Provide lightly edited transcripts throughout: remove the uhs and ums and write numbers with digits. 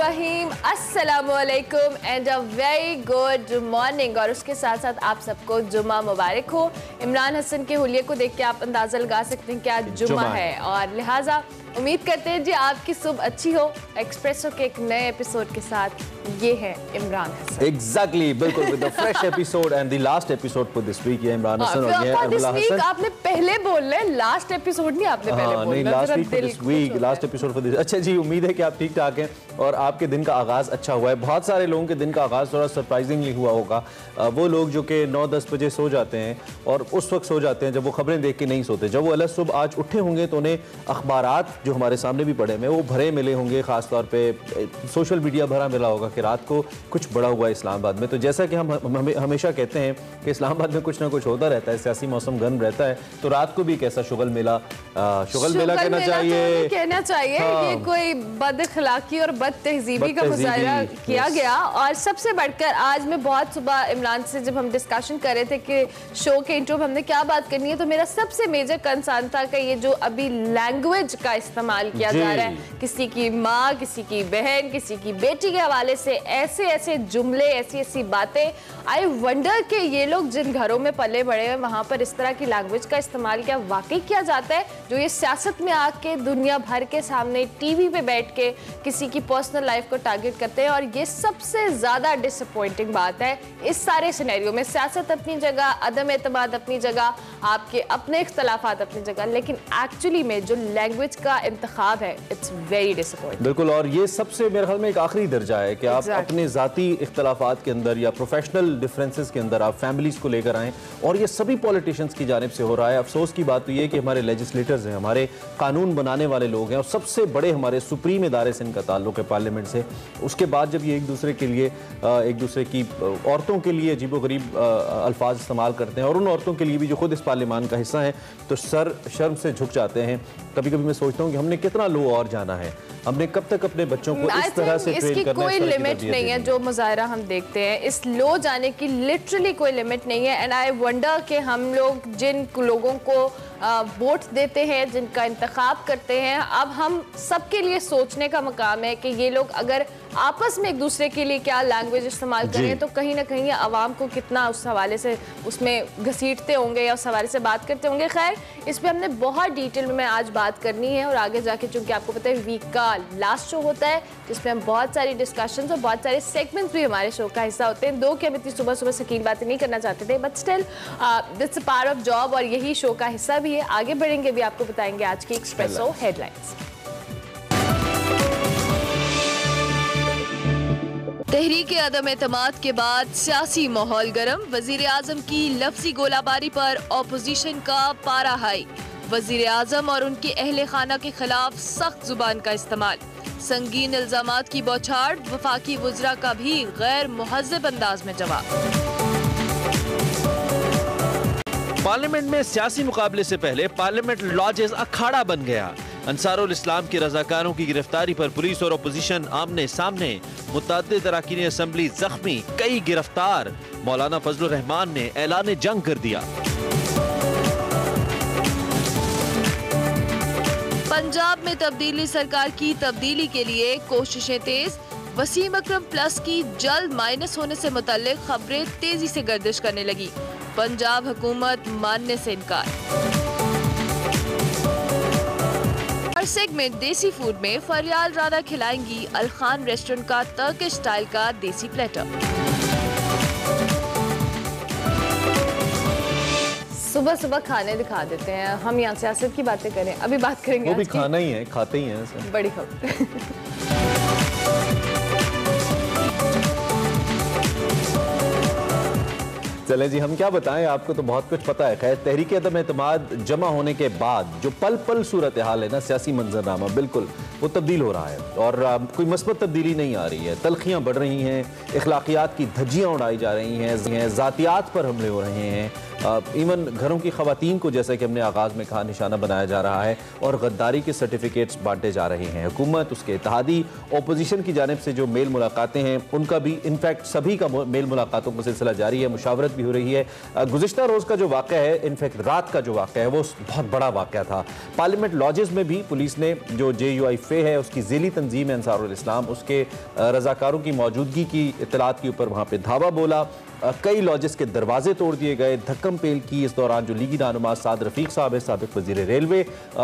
बिस्मिल्लाहिर्रहमानिर्रहीम, अस्सलामुअलैकुम and a very good morning. और उसके साथ साथ आप सबको जुमा मुबारक हो। इमरान हसन के हुलिये को देख के आप अंदाज़ा लगा सकते हैं कि आज जुमा है और लिहाजा उम्मीद करते हैं जी आपकी सुबह अच्छी हो। एक्सप्रेसो के एक नए एपिसोड के साथ ये है इमरान हसन। एग्जैक्टली, बिल्कुल, with the fresh episode and the last episode for this week. ये इमरान हसन और ये अरबला हसन। आपने पहले बोलना है, लास्ट एपिसोड नहीं आपने पहले बोलना। नहीं, last week for this week, last episode for this. अच्छा जी, उम्मीद है कि आप ठीक ठाक हैं और आपके दिन का आगाज़ अच्छा हुआ है। बहुत सारे लोगों के दिन का आगाज़ थोड़ा सरप्राइजिंगली हुआ होगा। वो लोग जो कि 9-10 बजे सो जाते हैं और उस वक्त सो जाते हैं जब वो खबरें देख के नहीं सोते। जब वो अलग सुबह आज उठे होंगे तो उन्हें अखबारात जो हमारे सामने भी पड़े में वो भरे मिले होंगे। ख़ासतौर पे सोशल मीडिया भरा मिला होगा कि रात को कुछ बड़ा हुआ इस्लामाबाद में। तो जैसा कि हम हमेशा कहते हैं कि इस्लामाबाद में कुछ ना कुछ होता रहता है, सियासी मौसम गर्म रहता है, तो रात को भी कैसा शुगल मेला कहना चाहिए, कहना चाहिए कि कोई बदअखलाकी और बदतहजीबी का मुजाहरा किया गया। और सबसे बढ़कर आज मैं बहुत सुबह इमरान से जब हम डिस्कशन कर रहे थे कि शो के इंट्रो में हमने क्या बात करनी है, तो मेरा सबसे मेजर कंसर्न था कि ये जो अभी लैंग्वेज का इस्तेमाल किया जा रहा है, किसी की माँ, किसी की बहन, किसी की बेटी के हवाले से ऐसे ऐसे जुमले, ऐसी ऐसी बातें। आई वंडर कि ये लोग जिन घरों में पले बड़े हैं वहाँ पर इस तरह की लैंग्वेज का इस्तेमाल क्या वाकई किया जाता है, जो ये सियासत में आके दुनिया भर के सामने टीवी पे बैठ के किसी की पर्सनल लाइफ को टारगेट करते हैं। और ये सबसे ज़्यादा डिसअपॉइंटिंग बात है इस सारे सिनेरियो में। सियासत अपनी जगह, अदम एतमाद अपनी जगह, आपके अपने इख्तलाफात अपनी जगह, लेकिन एक्चुअली में जो लैंग्वेज का इंतखाब है इट्स वेरी डिसअपॉइंटिंग। बिल्कुल, और ये सबसे मेरे ख्याल में एक आखिरी दर्जा है कि आप अपने ज़ाती इख्तलाफात के अंदर या प्रोफेशनल डिफरेंसेस के अंदर आप फैमिलीज़ को लेकर आएँ, और ये सभी पॉलिटिशियंस की जानिब से हो रहा है। अफसोस की बात तो ये कि हमारे लेजिस्लेटर्स हैं, हमारे कानून बनाने वाले लोग हैं, और सबसे बड़े हमारे सुप्रीम इदारे से इनका ताल्लुक है, पार्लियामेंट से। उसके बाद जब ये एक दूसरे के लिए, एक दूसरे की औरतों के लिए अजीबोगरीब अल्फाज इस्तेमाल करते हैं, और उन औरतों के लिए भी जो खुद इस पार्लियामान का हिस्सा हैं, तो सर शर्म से झुक जाते हैं। कभी कभी मैं सोचता हूँ कि हमने कितना लो और जाना है, हमने कब तक अपने बच्चों को इस तरह से ट्रेन करना है। कोई लिमिट नहीं है जो मुजाहरा हम देखते हैं, इस लो जाने की लिटरली कोई लिमिट नहीं है। एंड आई वंडर कि हम लोग जिन लोगों को वोट देते हैं, जिनका इंतखाब करते हैं, अब हम सबके लिए सोचने का मकाम है कि ये लोग अगर आपस में एक दूसरे के लिए क्या लैंग्वेज इस्तेमाल करें तो कहीं ना कहीं आवाम को कितना उस हवाले से उसमें घसीटते होंगे या उस हवाले से बात करते होंगे। खैर, इस पर हमने बहुत डिटेल में आज बात करनी है, और आगे जाके चूँकि आपको पता है वीक का लास्ट शो होता है जिसमें हम बहुत सारी डिस्कशंस और बहुत सारे सेगमेंट्स भी हमारे शो का हिस्सा होते हैं। दो कि हम इतनी सुबह सुबह सकीन बातें नहीं करना चाहते थे, but still that's a part of job और यही शो का हिस्सा भी है। आगे बढ़ेंगे भी आपको बताएंगे आज की एक्सप्रेसो हेडलाइंस। तहरीक अदम एतमाद के बाद सियासी माहौल गर्म, वजीर आजम की लफ्जी गोलाबारी पर ऑपोजिशन का पारा हाई। वजीर आजम और उनके अहले खाना के खिलाफ सख्त जुबान का इस्तेमाल, संगीन इल्जामात की बौछार, वफाकी वज़रा का भी गैर मुहज़्ज़ब अंदाज में जवाब। पार्लियामेंट में सियासी मुकाबले से पहले पार्लियामेंट लॉजेस अखाड़ा बन गया। अंसारुल इस्लाम की रजाकारों की गिरफ्तारी पर पुलिस और अपोजिशन आमने सामने, मुतअद्दिद अरकान असेंबली जख्मी, कई गिरफ्तार। मौलाना फजलुर रहमान ने ऐलान जंग कर दिया। पंजाब में तब्दीली, सरकार की तब्दीली के लिए कोशिशें तेज। वसीम अकरम प्लस की जल्द माइनस होने से मुतल्लिक खबरें तेजी से गर्दिश करने लगी। पंजाब हुकूमत मानने से इनकार। हर सेगमेंट देसी फूड में फरियाल राना खिलाएंगी अलखान रेस्टोरेंट का टर्किश स्टाइल का देसी प्लेटर। सुबह सुबह खाने दिखा देते हैं हम, यहाँ सियासत की बातें करें, अभी बात करेंगे। वो भी खाना ही है, खाते ही हैं। बड़ी खबर। चलें जी, हम क्या बताएं, आपको तो बहुत कुछ पता है। खैर, तहरीक अदम एतमाद जमा होने के बाद जो पल पल सूरत हाल है ना, सियासी मंजरनामा बिल्कुल वो तब्दील हो रहा है, और कोई मस्बत तब्दीली नहीं आ रही है। तलखियाँ बढ़ रही हैं, अखलाकियात की धज्जियाँ उड़ाई जा रही हैं, ज़ातियात पर हमले हो रहे हैं, इवन घरों की खवातीन को, जैसा कि हमने आगाज़ में कहा, निशाना बनाया जा रहा है और गद्दारी के सर्टिफिकेट्स बांटे जा रहे हैं। हुकूमत, उसके इत्तेहादी, ओपोजिशन की जानिब से जो मेल मुलाकातें हैं उनका भी, इनफैक्ट सभी का मेल मुलाकातों का सिलसिला जारी है, मुशावरत भी हो रही है। गुज़िश्ता रोज़ का जो वाक़या है, इनफैक्ट रात का जो वाक़या है, वो बहुत बड़ा वाक़या था। पार्लियामेंट लॉजेस में भी पुलिस ने, जो JUIFA है उसकी ज़ेली तंजीम है अंसारुल इस्लाम, उसके रज़ाकारों की मौजूदगी की इत्तलात के ऊपर वहाँ पर धावा बोला। कई लॉजेस के दरवाजे तोड़ दिए गए, धक्कम पेल की। इस दौरान जो लीगी रहनुमा साद रफीक साहब है, साबिक वज़ीर रेलवे,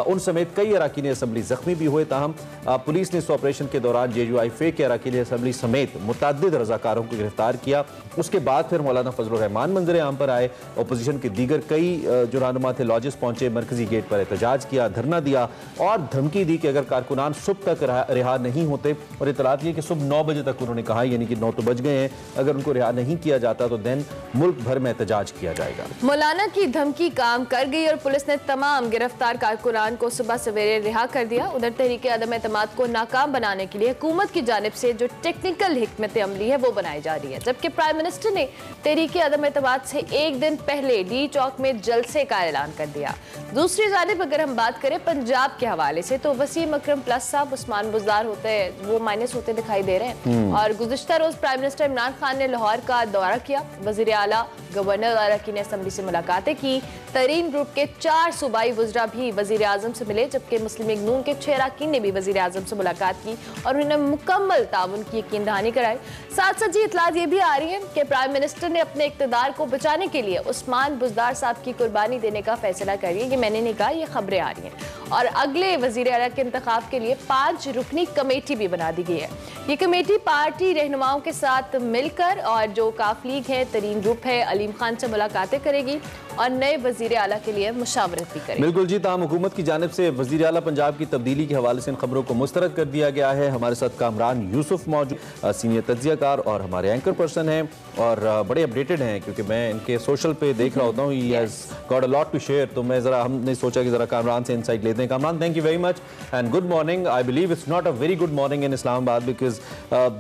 उन समेत कई अरकान असम्बली जख्मी भी हुए। ताहम पुलिस ने इस ऑपरेशन के दौरान JUIFA के अरकान असम्बली समेत मुतअद्दिद रज़ाकारों को गिरफ्तार किया। उसके बाद फिर मौलाना फजलुर रहमान मंजर आम पर आए। अपोजिशन के दीगर कई जो रहनुमा थे लॉजेस पहुंचे, मरकजी गेट पर एहतजाज किया, धरना दिया और धमकी दी कि अगर कारकुनान सुबह तक रिहा नहीं होते, और इतलात ये कि सुबह 9 बजे तक उन्होंने कहा, यानी कि 9 तो बज गए हैं, अगर उनको रिहा नहीं किया जाता तो देन मुल्क भर में एहतजाज किया जाएगा। मौलाना की धमकी काम कर गई और पुलिस ने तमाम गिरफ्तार कारकुनान को सुबह सवेरे रिहा कर दिया। उधर तहरीक अदम एतमाद को नाकाम बनाने के लिए हुकूमत की जानिब से जो टेक्निकल हिकमत अमली है वो बनाई जा रही है, जबकि प्राइम मिनिस्टर ने तहरीक अदम एतमाद से एक दिन पहले डी चौक में जलसे का ऐलान कर दिया। दूसरी जानिब अगर हम बात करें पंजाब के हवाले से, तो वसीम अकरम प्लस साहब, उस्मान बुज़दार होते हैं, वो माइनस होते दिखाई दे रहे हैं। और गुज़िश्ता रोज प्राइम मिनिस्टर इमरान खान ने लाहौर का दौरा किया, वज़ीर आला, गवर्नर और अरकान असम्बली से मुलाकातें की। तरीन ग्रुप के 4 सूबाई वज़रा भी वज़ीर आज़म से मिले, जबकि मुस्लिम लीग नून के 6 अरकान ने भी वज़ीर आज़म से मुलाकात की और उन्हें मुकम्मल ताउन की यकीन दहानी कराई। साथ साथ जी इतलात ये भी आ रही है कि प्राइम मिनिस्टर ने अपने इक़्तिदार को बचाने के लिए उस्मान बुज़दार साहब की कुर्बानी देने का फैसला कर लिया। ये मैंने नहीं कहा, ये खबरें आ रही हैं। और अगले वज़ीर आला के इंतखाब के लिए 5 रुकनी कमेटी भी बना दी गई है। ये कमेटी पार्टी रहनुमाओं के साथ मिलकर और जो काफ लीग है, तरीन ग्रुप है, अलीम खान से मुलाकातें करेगी और नए वज़ीर आला के लिए मुशावरत भी करेगी। बिल्कुल जी, ताम हुकूमत की जानिब से वज़ीर आला पंजाब की तब्दीली के हवाले से इन खबरों को मुस्तरद कर दिया गया है। हमारे साथ कामरान यूसुफ मौजूद, सीनियर तज्ज़ियाकार और हमारे एंकर पर्सन हैं और बड़े अपडेटेड हैं, क्योंकि मैं इनके सोशल पे देख रहा होता हूँ, he has got a lot to share. तो मैं ज़रा, हमने सोचा कि ज़रा कामरान से इनसाइट लेते हैं। Kamran, thank you very much and good morning. I believe it's not a very good morning in Islamabad, because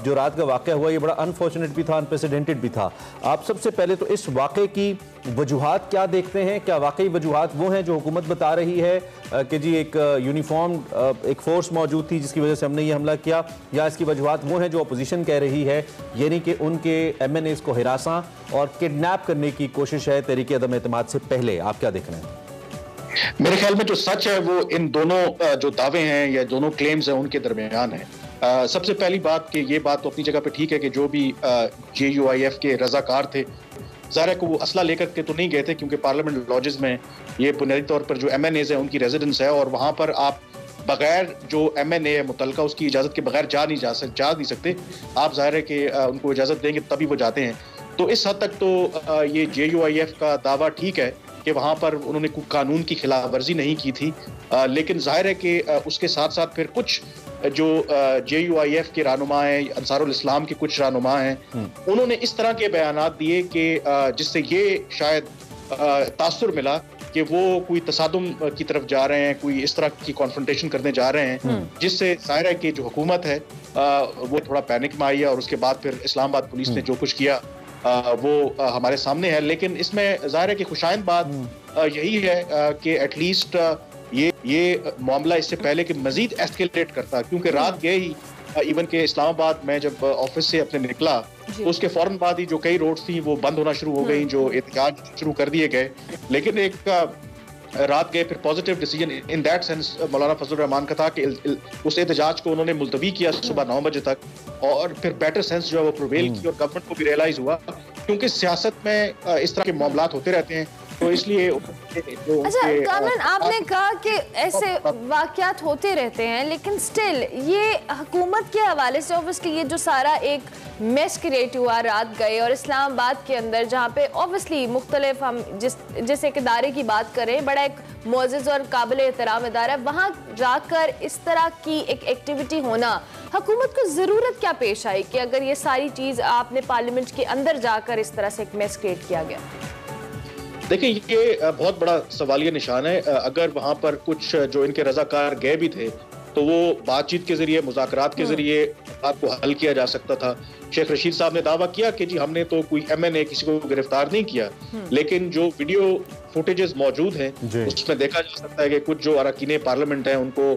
जो रात का वाक़या हुआ ये बड़ा अनफॉर्चुनेट भी था, अनप्रेसिडेंटेड भी था। आप सबसे पहले तो इस वाक़े की वजूहात क्या देखते हैं? क्या वाकई वजूहात वो हैं जो हुकूमत बता रही है कि जी एक यूनिफॉर्म एक फोर्स मौजूद थी जिसकी वजह से हमने ये हमला किया, या इसकी वजूहात वो हैं जो अपोजिशन कह रही है, यानी कि उनके MNAs को हिरासा और किडनैप करने की कोशिश है तहरीक अदम एतमाद से पहले? आप क्या देख रहे हैं? मेरे ख्याल में जो सच है वो इन दोनों जो दावे हैं या दोनों क्लेम्स हैं उनके दरमियान है। सबसे पहली बात कि ये बात तो अपनी जगह पे ठीक है कि जो भी JUIF के रजाकार थे, ज़ाहिर है कि वो असला लेकर के तो नहीं गए थे, क्योंकि पार्लियामेंट लॉजेस में ये बुनियादी तौर पर जो MNAs हैं उनकी रेजिडेंस है और वहाँ पर आप बगैर जो MNA है मुतलका उसकी इजाज़त के बगैर जा नहीं सकते। आप ज़ाहिर है कि उनको इजाज़त देंगे तभी वो जाते हैं। तो इस हद तक तो ये JUIF का दावा ठीक है कि वहाँ पर उन्होंने कोई कानून की खिलाफ वर्जी नहीं की थी, लेकिन जाहिर है कि उसके साथ साथ फिर कुछ जो JUIF के रहनुमा हैं, अंसारुल इस्लाम के कुछ रहनुमा हैं, उन्होंने इस तरह के बयानात दिए कि जिससे ये शायद तासुर मिला कि वो कोई तसादुम की तरफ जा रहे हैं, कोई इस तरह की कॉन्फ्रंटेशन करने जा रहे हैं, जिससे जाहिर है कि जो हुकूमत है वो थोड़ा पैनिक में आई है। और उसके बाद फिर इस्लामाबाद पुलिस ने जो कुछ किया वो हमारे सामने है। लेकिन इसमें जाहिर है कि खुशाइंद बात यही है कि एटलीस्ट ये मामला इससे पहले कि मजीद एस्केलेट करता, क्योंकि रात गए ही इवन के इस्लामाबाद में जब ऑफिस से अपने निकला तो उसके फौरन बाद ही जो कई रोड्स थी वो बंद होना शुरू हो गई, जो एहतजाज शुरू कर दिए गए। लेकिन एक रात गए फिर positive decision in that sense मौलाना फजलुर रहमान का था कि उस एहतजाज को उन्होंने मुलतवी किया सुबह 9 बजे तक, और फिर बेटर सेंस जो है वो प्रिवेल की और गवर्नमेंट को भी रियलाइज हुआ, क्योंकि सियासत में इस तरह के मामलात होते रहते हैं, तो इसलिए अच्छा कामरान, आपने कहा कि ऐसे वाकयात होते रहते हैं, लेकिन स्टिल ये हुकूमत के हवाले से ऑब्वियसली ये जो सारा एक मेस क्रिएट हुआ रात गए और इस्लामाबाद के अंदर, जहाँ पे ऑब्वियसली मुख्तलिफ हम जिस एक इदारे की बात करें, बड़ा एक मुअज़्ज़ज़ और काबिल एहतराम इदारा, वहाँ जाकर इस तरह की एक एक्टिविटी होना, हुकूमत को ज़रूरत क्या पेश आई कि अगर ये सारी चीज़ आपने पार्लियामेंट के अंदर जाकर इस तरह से एक मेस क्रिएट किया गया? देखिए, ये बहुत बड़ा सवालिया निशान है। अगर वहाँ पर कुछ जो इनके रजाकार गए भी थे तो वो बातचीत के जरिए, मुज़ाकरात के जरिए बात को हल किया जा सकता था। शेख रशीद साहब ने दावा किया कि जी हमने तो कोई MNA किसी को गिरफ्तार नहीं किया, लेकिन जो वीडियो फुटेजेस मौजूद हैं उसमें देखा जा सकता है कि कुछ जो अरकान पार्लियामेंट हैं उनको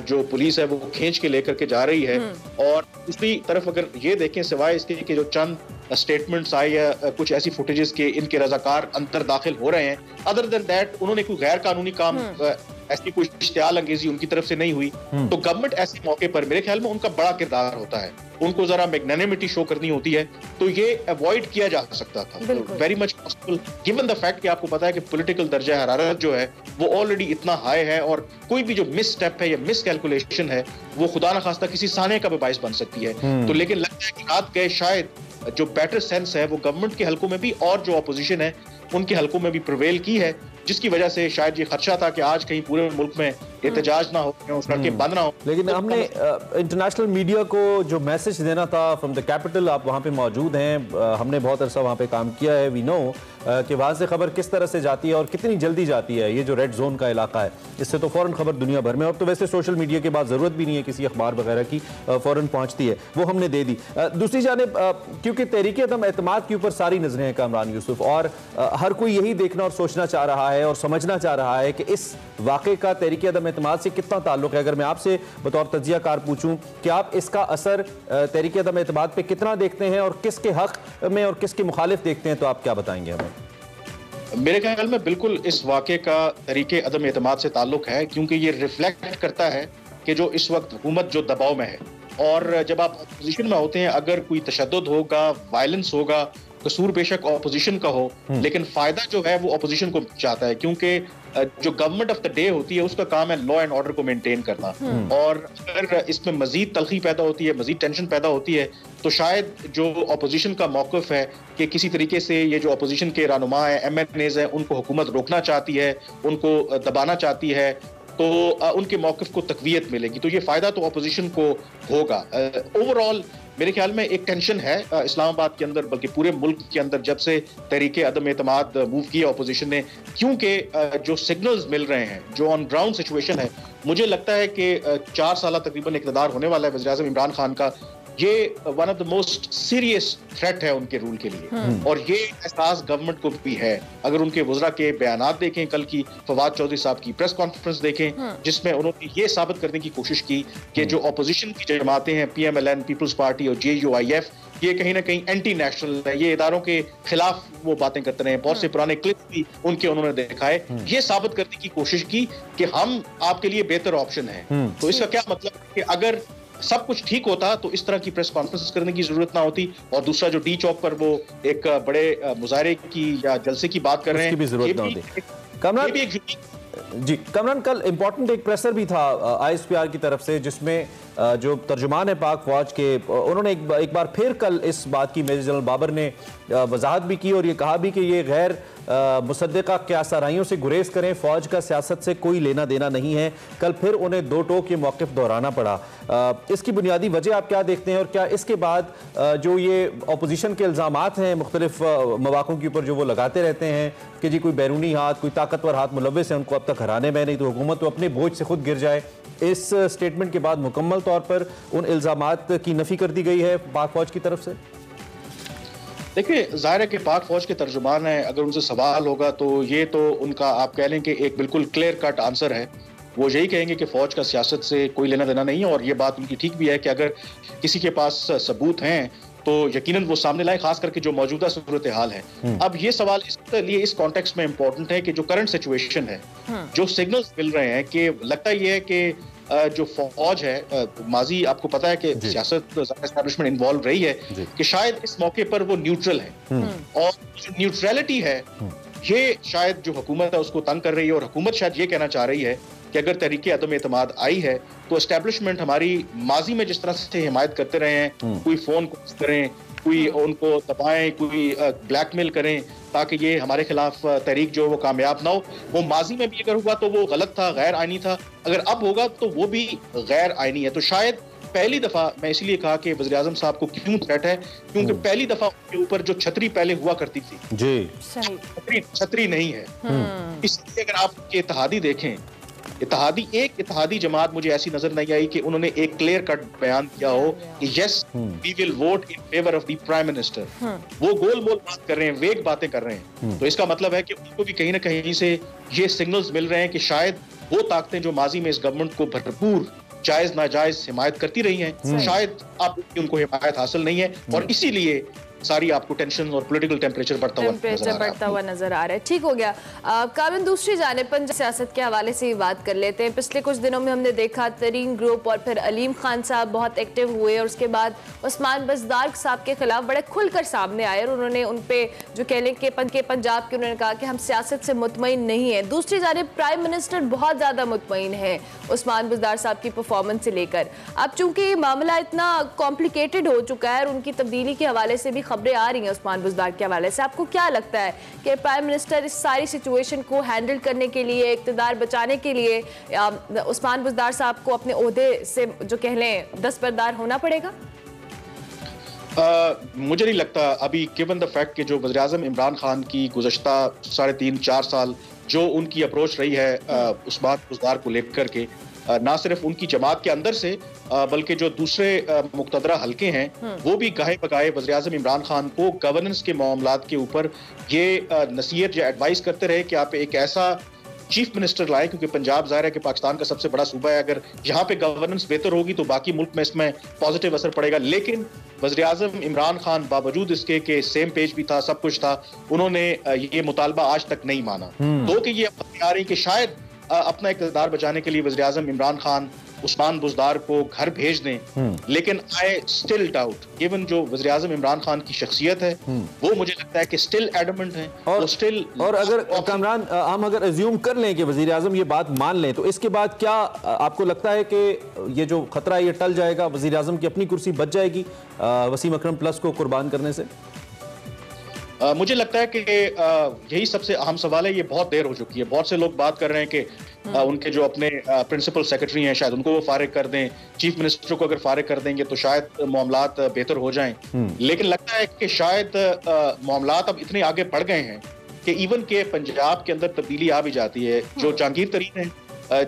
जो पुलिस है वो खींच के लेकर के जा रही है। और दूसरी तरफ अगर ये देखें, सिवाय इसके कि जो चंद स्टेटमेंट्स आए या कुछ ऐसी फुटेजेस के इनके रजाकार अंदर दाखिल हो रहे हैं, अदर देन दैट उन्होंने कोई गैर कानूनी काम ऐसी कोई इश्तियाल अंगेजी उनकी तरफ से नहीं हुई। तो गवर्नमेंट ऐसे मौके पर मेरे ख्याल में उनका बड़ा किरदार होता है, उनको जरा मैग्नेनिमिटी शो करनी होती है, तो ये अवॉइड किया जा सकता था। Very much possible given the fact कि आपको पता है कि पॉलिटिकल दर्जा हरारत जो है वो ऑलरेडी इतना हाई है और कोई भी जो मिस स्टेप है या मिस कैलकुलेशन है वो खुदा न खास्ता किसी साने का भी बाइस बन सकती है। तो लेकिन लगता है कि रात गए शायद जो बेटर सेंस है वो गवर्नमेंट के हलकों में भी और जो अपोजिशन है उनके हलकों में भी प्रिवेल की है, जिसकी वजह से शायद ये खदशा था कि आज कहीं पूरे मुल्क में एहतजाज ना हो, सड़कें बंद ना हो। लेकिन हमने इंटरनेशनल मीडिया को जो मैसेज देना था फ्रॉम द कैपिटल, आप वहाँ पे मौजूद हैं, हमने बहुत अरसा वहाँ पे काम किया है, वी नो कि वहाँ से खबर किस तरह से जाती है और कितनी जल्दी जाती है। ये जो रेड जोन का इलाका है इससे तो फ़ौरन खबर दुनिया भर में, और तो वैसे सोशल मीडिया की बात ज़रूरत भी नहीं है, किसी अखबार वगैरह की फ़ौरन पहुँचती है, वो हमने दे दी। दूसरी जानिब क्योंकि तहरीक अदम एतमाद के ऊपर सारी नज़रें हैं कामरान यूसुफ, और हर कोई यही देखना और सोचना चाह रहा है और समझना चाह रहा है कि इस वाक़े का तहरीक अदम एतमाद से कितना ताल्लुक़ है। अगर मैं आपसे बतौर तज्ज़ियाकार पूछूं कि आप इसका असर तहरीक अदम एतमाद पे कितना देखते हैं और किसके हक में और किसके मुखालिफ देखते हैं, तो आप क्या बताएंगे हमें? मेरे ख्याल में बिल्कुल इस वाक़े का तहरीक अदम एतमाद से ताल्लुक़ है, क्योंकि ये रिफ्लेक्ट करता है कि जो इस वक्त हुकूमत जो दबाव में है, और जब आप अपोजिशन में होते हैं अगर कोई तशद्दुद होगा, वायलेंस होगा, कसूर बेशक अपोजिशन का हो, लेकिन फायदा जो है वो अपोजिशन को चाहता है, क्योंकि जो गवर्नमेंट ऑफ द डे होती है उसका काम है लॉ एंड ऑर्डर को मेंटेन करना। और अगर इसमें मजीद तलखी पैदा होती है, मजीद टेंशन पैदा होती है, तो शायद जो अपोजिशन का मौक़िफ़ है कि किसी तरीके से ये जो अपोजिशन के रहनुमा है, MNAs हैं, उनको हुकूमत रोकना चाहती है, उनको दबाना चाहती है, तो उनके मौक़िफ़ को तक़वियत मिलेगी, तो ये फ़ायदा तो अपोजिशन को होगा। ओवरऑल मेरे ख्याल में एक टेंशन है इस्लामाबाद के अंदर, बल्कि पूरे मुल्क के अंदर, जब से तहरीक अदम एतमाद मूव किया अपोजिशन ने, क्योंकि जो सिग्नल्स मिल रहे हैं, जो ऑन ग्राउंड सिचुएशन है, मुझे लगता है कि 4 साल तकरीबन इक़्तिदार होने वाला है वज़ीर-ए-आज़म इमरान खान का, ये one of the most serious threat है उनके रूल के लिए, और ये एहसास गवर्नमेंट को भी है। अगर उनके वज़रा के बयानात देखें, कल की फवाद चौधरी साहब की प्रेस कॉन्फ्रेंस देखें, जिसमें उन्होंने ये साबित करने की कोशिश की कि जो अपोजिशन की जमातें हैं, PMLN, पीपल्स पार्टी और JUIF, ये कहीं ना कहीं एंटी नेशनल है, ये इदारों के खिलाफ वो बातें करते रहे। बहुत से पुराने क्लिप भी उनके उन्होंने दिखाए, ये साबित करने की कोशिश की कि हम आपके लिए बेहतर ऑप्शन है। तो इसका क्या मतलब कि अगर सब कुछ ठीक होता तो इस तरह की प्रेस कॉन्फ्रेंस करने की जरूरत ना होती। और दूसरा जो डी चौक पर वो एक बड़े मुजाहरे की या जलसे की बात कर रहे हैं, भी जरूरत ना होती। कमरान जी, कमरान कल इंपॉर्टेंट एक प्रेसर भी था ISPR की तरफ से, जिसमें जो तर्जुमान है पाक फौज के, उन्होंने एक बार फिर कल इस बात की मेजर जनरल बाबर ने वजाहत भी की और ये कहा भी कि ये गैर मुसद्दिक़ा क़यासाराइयों से गुरेज करें, फ़ौज का सियासत से कोई लेना देना नहीं है। कल फिर उन्हें दो टोक ये मौक़िफ़ दोहराना पड़ा। इसकी बुनियादी वजह आप क्या देखते हैं, और क्या इसके बाद जो ये अपोजिशन के इल्ज़ामात हैं मुख्तलिफ मौक़ों के ऊपर जो वो लगाते रहते हैं कि जी कोई बैरूनी हाथ, कोई ताकतवर हाथ मुलव्विस है उनको अब तक हराने में, नहीं तो हुकूमत तो अपने बोझ से खुद गिर जाए, इस स्टेटमेंट के बाद मुकम्मल तौर पर उन इल्ज़ामात की नफ़ी कर दी गई है पाक फौज की तरफ से? देखिए, ज़ाहिर है कि पाक फौज के तर्जुमान है, अगर उनसे सवाल होगा तो ये तो उनका आप कह लें कि एक बिल्कुल क्लियर कट आंसर है। वो यही कहेंगे कि फौज का सियासत से कोई लेना देना नहीं है, और ये बात उनकी ठीक भी है कि अगर किसी के पास सबूत हैं तो यकीनन वो सामने लाए, खास करके जो मौजूदा सूरत हाल है। अब ये सवाल इसलिए इस कॉन्टेक्स्ट में इंपॉर्टेंट है कि जो करंट सिचुएशन है, जो सिग्नल्स मिल रहे हैं कि लगता ये है कि जो फौज है, माजी आपको पता है कि सियासत एस्टैब्लिशमेंट इन्वॉल्व रही है, कि शायद इस मौके पर वो न्यूट्रल है, और जो न्यूट्रलिटी है ये शायद जो हुकूमत है उसको तंग कर रही है। और हुकूमत शायद ये कहना चाह रही है कि अगर तहरीक अदम एतमाद आई है तो एस्टैब्लिशमेंट हमारी माजी में जिस तरह से हिमायत करते रहे हैं, कोई फोन करें, कोई उनको दबाएं, कोई ब्लैकमेल करें ताकि ये हमारे खिलाफ तहरीक जो वो कामयाब ना हो, वो माजी में भी अगर हुआ तो वो गलत था, गैर आईनी था, अगर अब होगा तो वो भी गैर आईनी है। तो शायद पहली दफा, मैं इसलिए कहा कि वज़ीर आज़म साहब को क्यों थ्रेट है, क्योंकि पहली दफा उनके ऊपर जो छतरी पहले हुआ करती थी जी, छतरी नहीं है। इसलिए अगर आप ये इत्तेहादी देखें इत्तेहादी जमात मुझे ऐसी नजर नहीं आई कि उन्होंने एक क्लियर कट बयान किया हो कि yes we will vote in favour of the prime minister. वो गोल मोल बात कर रहे हैं, वेग बातें कर रहे हैं। तो इसका मतलब है कि उनको भी कहीं ना कहीं से ये सिग्नल्स मिल रहे हैं कि शायद वो ताकतें जो माजी में इस गवर्नमेंट को भरपूर जायज नाजायज हिमायत करती रही हैं, शायद अब उनको हिमायत हासिल नहीं है और इसीलिए सारी आपको टेंशन और पॉलिटिकल टेम्परेचर बढ़ता हुआ नजर आ रहा है। ठीक हो गया। काबिल, दूसरी जानिब पंजाब सियासत के हवाले से ही बात कर लेते हैं। पिछले कुछ दिनों में हमने देखा तरीन ग्रुप और फिर अलीम खान साहब बहुत एक्टिव हुए और उसके बाद उस्मान बज़दार साहब के खिलाफ बड़े खुलकर सामने आए और उन्होंने उन पे जो कह लें कि पंजाब के उन्होंने कहा कि हम सियासत से मुतमईन नहीं है। दूसरी जानिब प्राइम मिनिस्टर बहुत ज़्यादा मुतमईन है उस्मान बज़दार साहब की परफॉर्मेंस से लेकर। अब चूंकि मामला इतना कॉम्प्लिकेटेड हो चुका है और उनकी तब्दीली के हवाले से भी खबरें आ रही हैं उस्मान बज़दार के हवाले से, आपको क्या लगता है कि प्राइम मिनिस्टर इस सारी सिचुएशन को हैंडल करने के लिए, इक़्तिदार बचाने के लिए उस्मान बज़दार साहब को अपने ओहदे से जो कह लें दस्तबरदार होना पड़ेगा? मुझे नहीं लगता अभी, गिवन द फैक्ट कि जो वज़ीर-ए-आज़म इमरान खान की गुज़श्ता 3.5-4 साल जो उनकी अप्रोच रही है उस्मान बज़दार को लेकर के, ना सिर्फ उनकी जमात के अंदर से बल्कि जो दूसरे मुक़तदरा हल्के हैं वो भी गाहे बगाहे वज़ीर-ए-आज़म इमरान खान को गवर्नेंस के मामलात के ऊपर ये नसीहत या एडवाइस करते रहे कि आप एक ऐसा चीफ मिनिस्टर लाए, क्योंकि पंजाब ज़ाहिर है कि पाकिस्तान का सबसे बड़ा सूबा है, अगर यहाँ पे गवर्नेंस बेहतर होगी तो बाकी मुल्क में इसमें पॉजिटिव असर पड़ेगा। लेकिन वज़ीर-ए-आज़म इमरान खान बावजूद इसके कि सेम पेज भी था, सब कुछ था, उन्होंने ये मुतालबा आज तक नहीं माना। तो कि ये आ रही कि शायद अपना इक़्तिदार बचाने के लिए वज़ीर-ए-आज़म इमरान खान उस्मान बज़दार को घर भेज दें, लेकिन आई स्टिल डाउट, गिवन जो वज़ीर-ए-आज़म इमरान खान की शख्सियत है वो मुझे लगता है कि स्टिल एडमेंट है और अगर कामरान हम अगर अज्यूम कर लें कि वज़ीर-ए-आज़म ये बात मान लें तो इसके बाद क्या आपको लगता है कि ये जो खतरा है ये टल जाएगा, वज़ीर-ए-आज़म की अपनी कुर्सी बच जाएगी वसीम अकरम प्लस को कुर्बान करने से? मुझे लगता है कि यही सबसे अहम सवाल है। ये बहुत देर हो चुकी है, बहुत से लोग बात कर रहे हैं कि उनके जो अपने प्रिंसिपल सेक्रेटरी हैं शायद उनको वो फारिग कर दें, चीफ मिनिस्टर को अगर फारिग कर देंगे तो शायद मामलात बेहतर हो जाएं। लेकिन लगता है कि शायद मामलात अब इतने आगे बढ़ गए हैं कि इवन के पंजाब के अंदर तब्दीली आ भी जाती है। जो जहांगीर तरीन है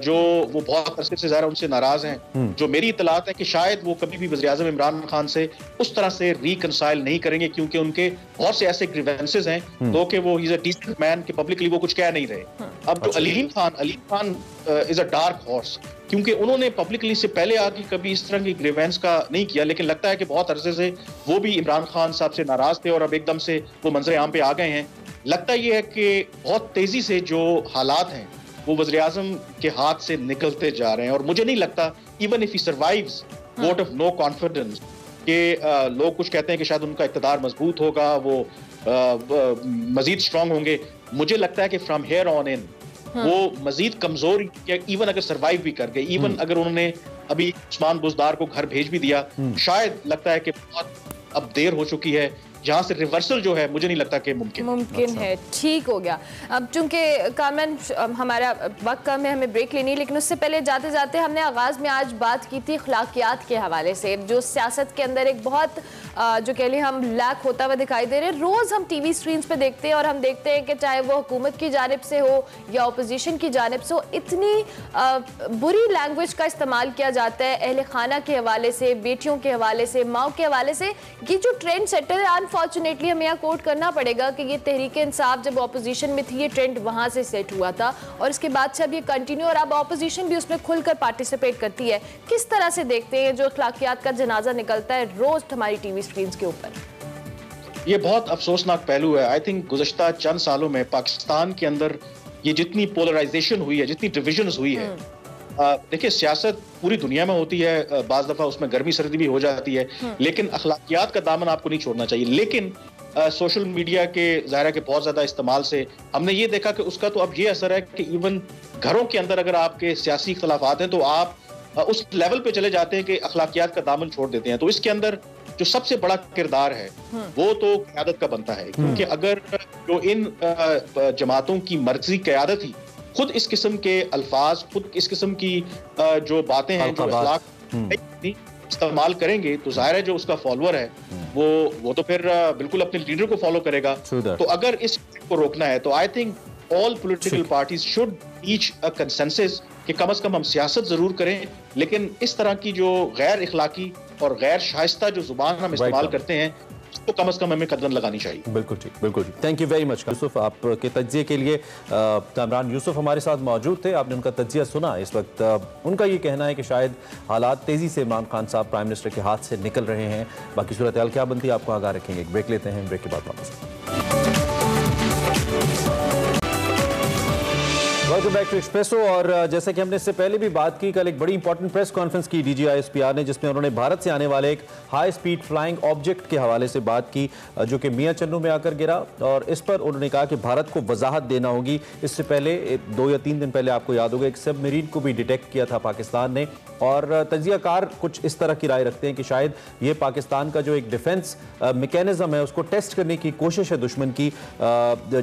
जो वो बहुत अरसे से ज़्यादा उनसे नाराज हैं, जो मेरी इतलात है कि शायद वो कभी भी वज़ीर-ए-आज़म इमरान खान से उस तरह से रिकंसाइल नहीं करेंगे, क्योंकि उनके बहुत से ऐसे ग्रीवेंसेस हैं तो कि वो he is a decent man कि पब्लिकली वो कुछ कह नहीं रहे। अब जो Aleem Khan is a dark horse, क्योंकि उन्होंने पब्लिकली से पहले आके कभी इस तरह की ग्रीवेंस का नहीं किया, लेकिन लगता है कि बहुत अरसे से वो भी इमरान खान साहब से नाराज थे और अब एकदम से वो मंजर आम पे आ गए हैं। लगता ये है कि बहुत तेजी से जो हालात हैं वो वज़ीर-ए-आज़म के हाथ से निकलते जा रहे हैं और मुझे नहीं लगता even if he survives vote of no confidence कि लोग कुछ कहते हैं कि शायद उनका इक़्तिदार मजबूत होगा, वो मजीद स्ट्रांग होंगे। मुझे लगता है कि फ्रॉम हेयर ऑन इन वो मजीद कमजोर, इवन अगर सर्वाइव भी कर गए, इवन अगर उन्होंने अभी उस्मान बज़दार को घर भेज भी दिया, शायद लगता है कि बहुत अब देर हो चुकी है, जहाँ से रिवर्सल जो है मुझे नहीं लगता कि मुमकिन है। ठीक हो गया। अब चूंकि कामन हमारा वक्त कम है, हमें ब्रेक लेनी है, लेकिन उससे पहले जाते जाते हमने आगाज़ में आज बात की थी अखलाकियात के हवाले से, जो सियासत के अंदर एक बहुत जो कह लें हम लैक होता हुआ दिखाई दे रहे हैं। रोज़ हम टीवी स्क्रीन पे देखते हैं और हम देखते हैं कि चाहे वो हुकूमत की जानिब से हो या अपोजिशन की जानिब से हो, इतनी बुरी लैंग्वेज का इस्तेमाल किया जाता है अहले खाना के हवाले से, बेटियों के हवाले से, माओ के हवाले से। ये जो ट्रेंड सेटर है, अनफॉर्चुनेटली हमें यहाँ कोट करना पड़ेगा कि ये तहरीक इंसाफ जब अपोजिशन में थी ये ट्रेंड वहाँ से सेट हुआ था और इसके बाद से अब ये कंटिन्यू और अब अपोजिशन भी उसमें खुलकर पार्टिसिपेट करती है। किस तरह से देखते हैं जो अखलाकियात का जनाजा निकलता है रोज़ हमारी टीवी स्क्रीन के ऊपर? ये बहुत अफसोसनाक पहलू है। आई थिंक गुज़श्ता चंद सालों में पाकिस्तान के अंदर ये जितनी पोलराइजेशन हुई है, जितनी डिविजन्स हुई है, देखिए सियासत पूरी दुनिया में होती है, बाज़ दफ़ा उसमें गर्मी सर्दी भी हो जाती है, लेकिन अखलाकियात का दामन आपको नहीं छोड़ना चाहिए। लेकिन सोशल मीडिया के ज़ाहिर है कि बहुत ज़्यादा इस्तेमाल से हमने ये देखा कि उसका तो अब ये असर है कि इवन घरों के अंदर अगर आपके सियासी इख्तलाफात हैं तो आप उस लेवल पे चले जाते हैं कि अखलाकियात का दामन छोड़ देते हैं। तो इसके अंदर जो सबसे बड़ा किरदार है वो तो क़यादत का बनता है, क्योंकि अगर जो इन जमातों की मर्जी क़यादत ही खुद इस किस्म के अल्फाज, खुद इस किस्म की जो बातें हैं, जो अखलाक इस्तेमाल करेंगे, तो जाहिर है जो उसका फॉलोअर है वो तो फिर बिल्कुल अपने लीडर को फॉलो करेगा। तो अगर इस को रोकना है तो I think all political parties should reach a consensus कि कम से कम हम सियासत जरूर करें, लेकिन इस तरह की जो गैर इखलाकी और गैर शाइस्ता जो जुबान हम इस्तेमाल करते हैं तो कम से कम हमें कदम लगानी चाहिए। बिल्कुल ठीक, बिल्कुल ठीक। Thank you very much Yusuf, आपके तज्जिए के लिए। कामरान यूसुफ हमारे साथ मौजूद थे, आपने उनका तज्जिया सुना। इस वक्त उनका ये कहना है कि शायद हालात तेज़ी से इमरान खान साहब प्राइम मिनिस्टर के हाथ से निकल रहे हैं। बाकी सूरत हाल क्या बनती है आपको आगाह रखेंगे। एक ब्रेक लेते हैं, ब्रेक के बाद वापस। Welcome back to Expresso. और जैसे कि हमने इससे पहले भी बात की, कल एक बड़ी इंपॉर्टेंट प्रेस कॉन्फ्रेंस की DGISPR ने, जिसमें उन्होंने भारत से आने वाले एक हाई स्पीड फ्लाइंग ऑब्जेक्ट के हवाले से बात की जो कि मियां चन्नू में आकर गिरा। और इस पर उन्होंने कहा कि भारत को वजाहत देना होगी। इससे पहले 2 या 3 दिन पहले आपको याद होगा एक सबमरीन को भी डिटेक्ट किया था पाकिस्तान ने। और तज्जियाकार कुछ इस तरह की राय रखते हैं कि शायद ये पाकिस्तान का जो एक डिफेंस मैकेनिज्म है उसको टेस्ट करने की कोशिश है दुश्मन की,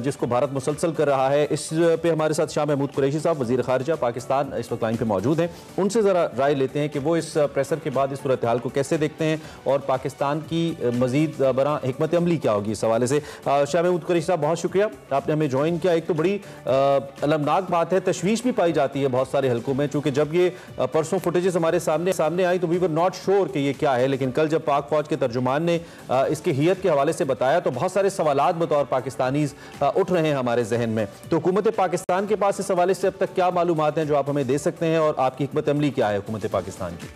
जिसको भारत मुसलसल कर रहा है। इस पे हमारे साथ शाह महमूद कुरैशी साहब, वजीर खारजा पाकिस्तान, इस वक्त लाइन पे मौजूद हैं। उनसे ज़रा राय लेते हैं कि वो इस प्रेशर के बाद इस सूरत हाल को कैसे देखते हैं और पाकिस्तान की मजीद बड़ा हिकमत अमली क्या होगी इस हवाले से। शाह महमूद कुरैशी साहब, बहुत शुक्रिया आपने हमें ज्वाइन किया। एक तो बड़ी अलमनाक बात है, तशवीश भी पाई जाती है बहुत सारे हल्कों में, चूँकि जब ये परसों फुटेजेस हमारे सामने आई तो वी वर नॉट श्योर कि ये क्या है, लेकिन कल जब पाक फौज के तर्जुमान ने इसके हियत के हवाले से बताया तो बहुत सारे सवालात बतौर पाकिस्तानीज उठ रहे हैं हमारे जहन में। तो हुकूमत पाकिस्तान के पास इस हवाले से अब तक क्या मालूमात हैं जो आप हमें दे सकते हैं, और आपकी हिकमत अमली क्या है हुकूमत पाकिस्तान की?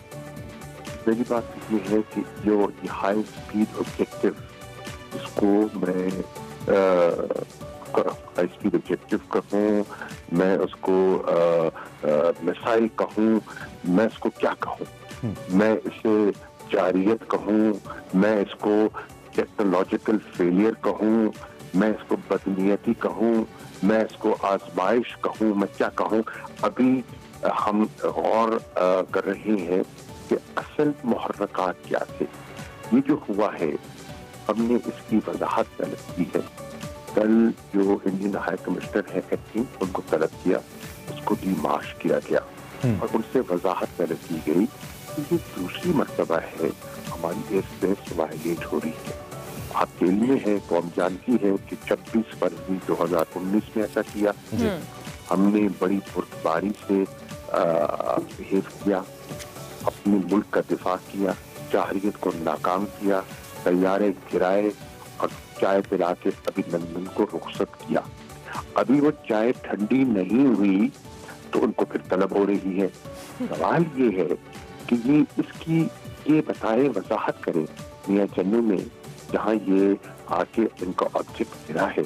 पहली बात ये है कि जो हाई स्पीड ऑब्जेक्टिव, इसको मैं हाई स्पीड ऑब्जेक्टिव कहूँ, मैं उसको मिसाइल कहूँ, मैं इसको क्या कहूँ, मैं इसे जारियत कहूँ, मैं इसको टेक्नोलॉजिकल फेलियर कहूँ, मैं इसको बदनीयती कहूँ, मैं इसको आजमाइश कहूँ, मैं क्या कहूँ। अभी हम गौर कर रहे हैं कि असल मुहर्रकात क्या थे। ये जो हुआ है हमने इसकी वजाहत तलब की है। कल जो इंडियन हाई कमिश्नर है एक्टिंग, उनको तलब किया, उसको डिमार्श किया गया और उनसे वजाहत तलब की गई कि ये दूसरी मर्तबा है हमारी एयर स्पेस वायलेट हो रही है। आप जेल में है, कौम जानती है कि 26 फरवरी 2019 में ऐसा किया। हमने बड़ी पुरबारी से बिहेव किया, अपने मुल्क का दिफा किया, जाहरियत को नाकाम किया, तैयारे गिराए और चाय पिला के अभिनंदन को रुखसत किया। अभी वो चाय ठंडी नहीं हुई तो उनको फिर तलब हो रही है। सवाल ये है कि ये इसकी ये बताए, वजाहत करें मियां चन्नू में जहाँ ये आके इनका ऑब्जेक्ट गिरा है।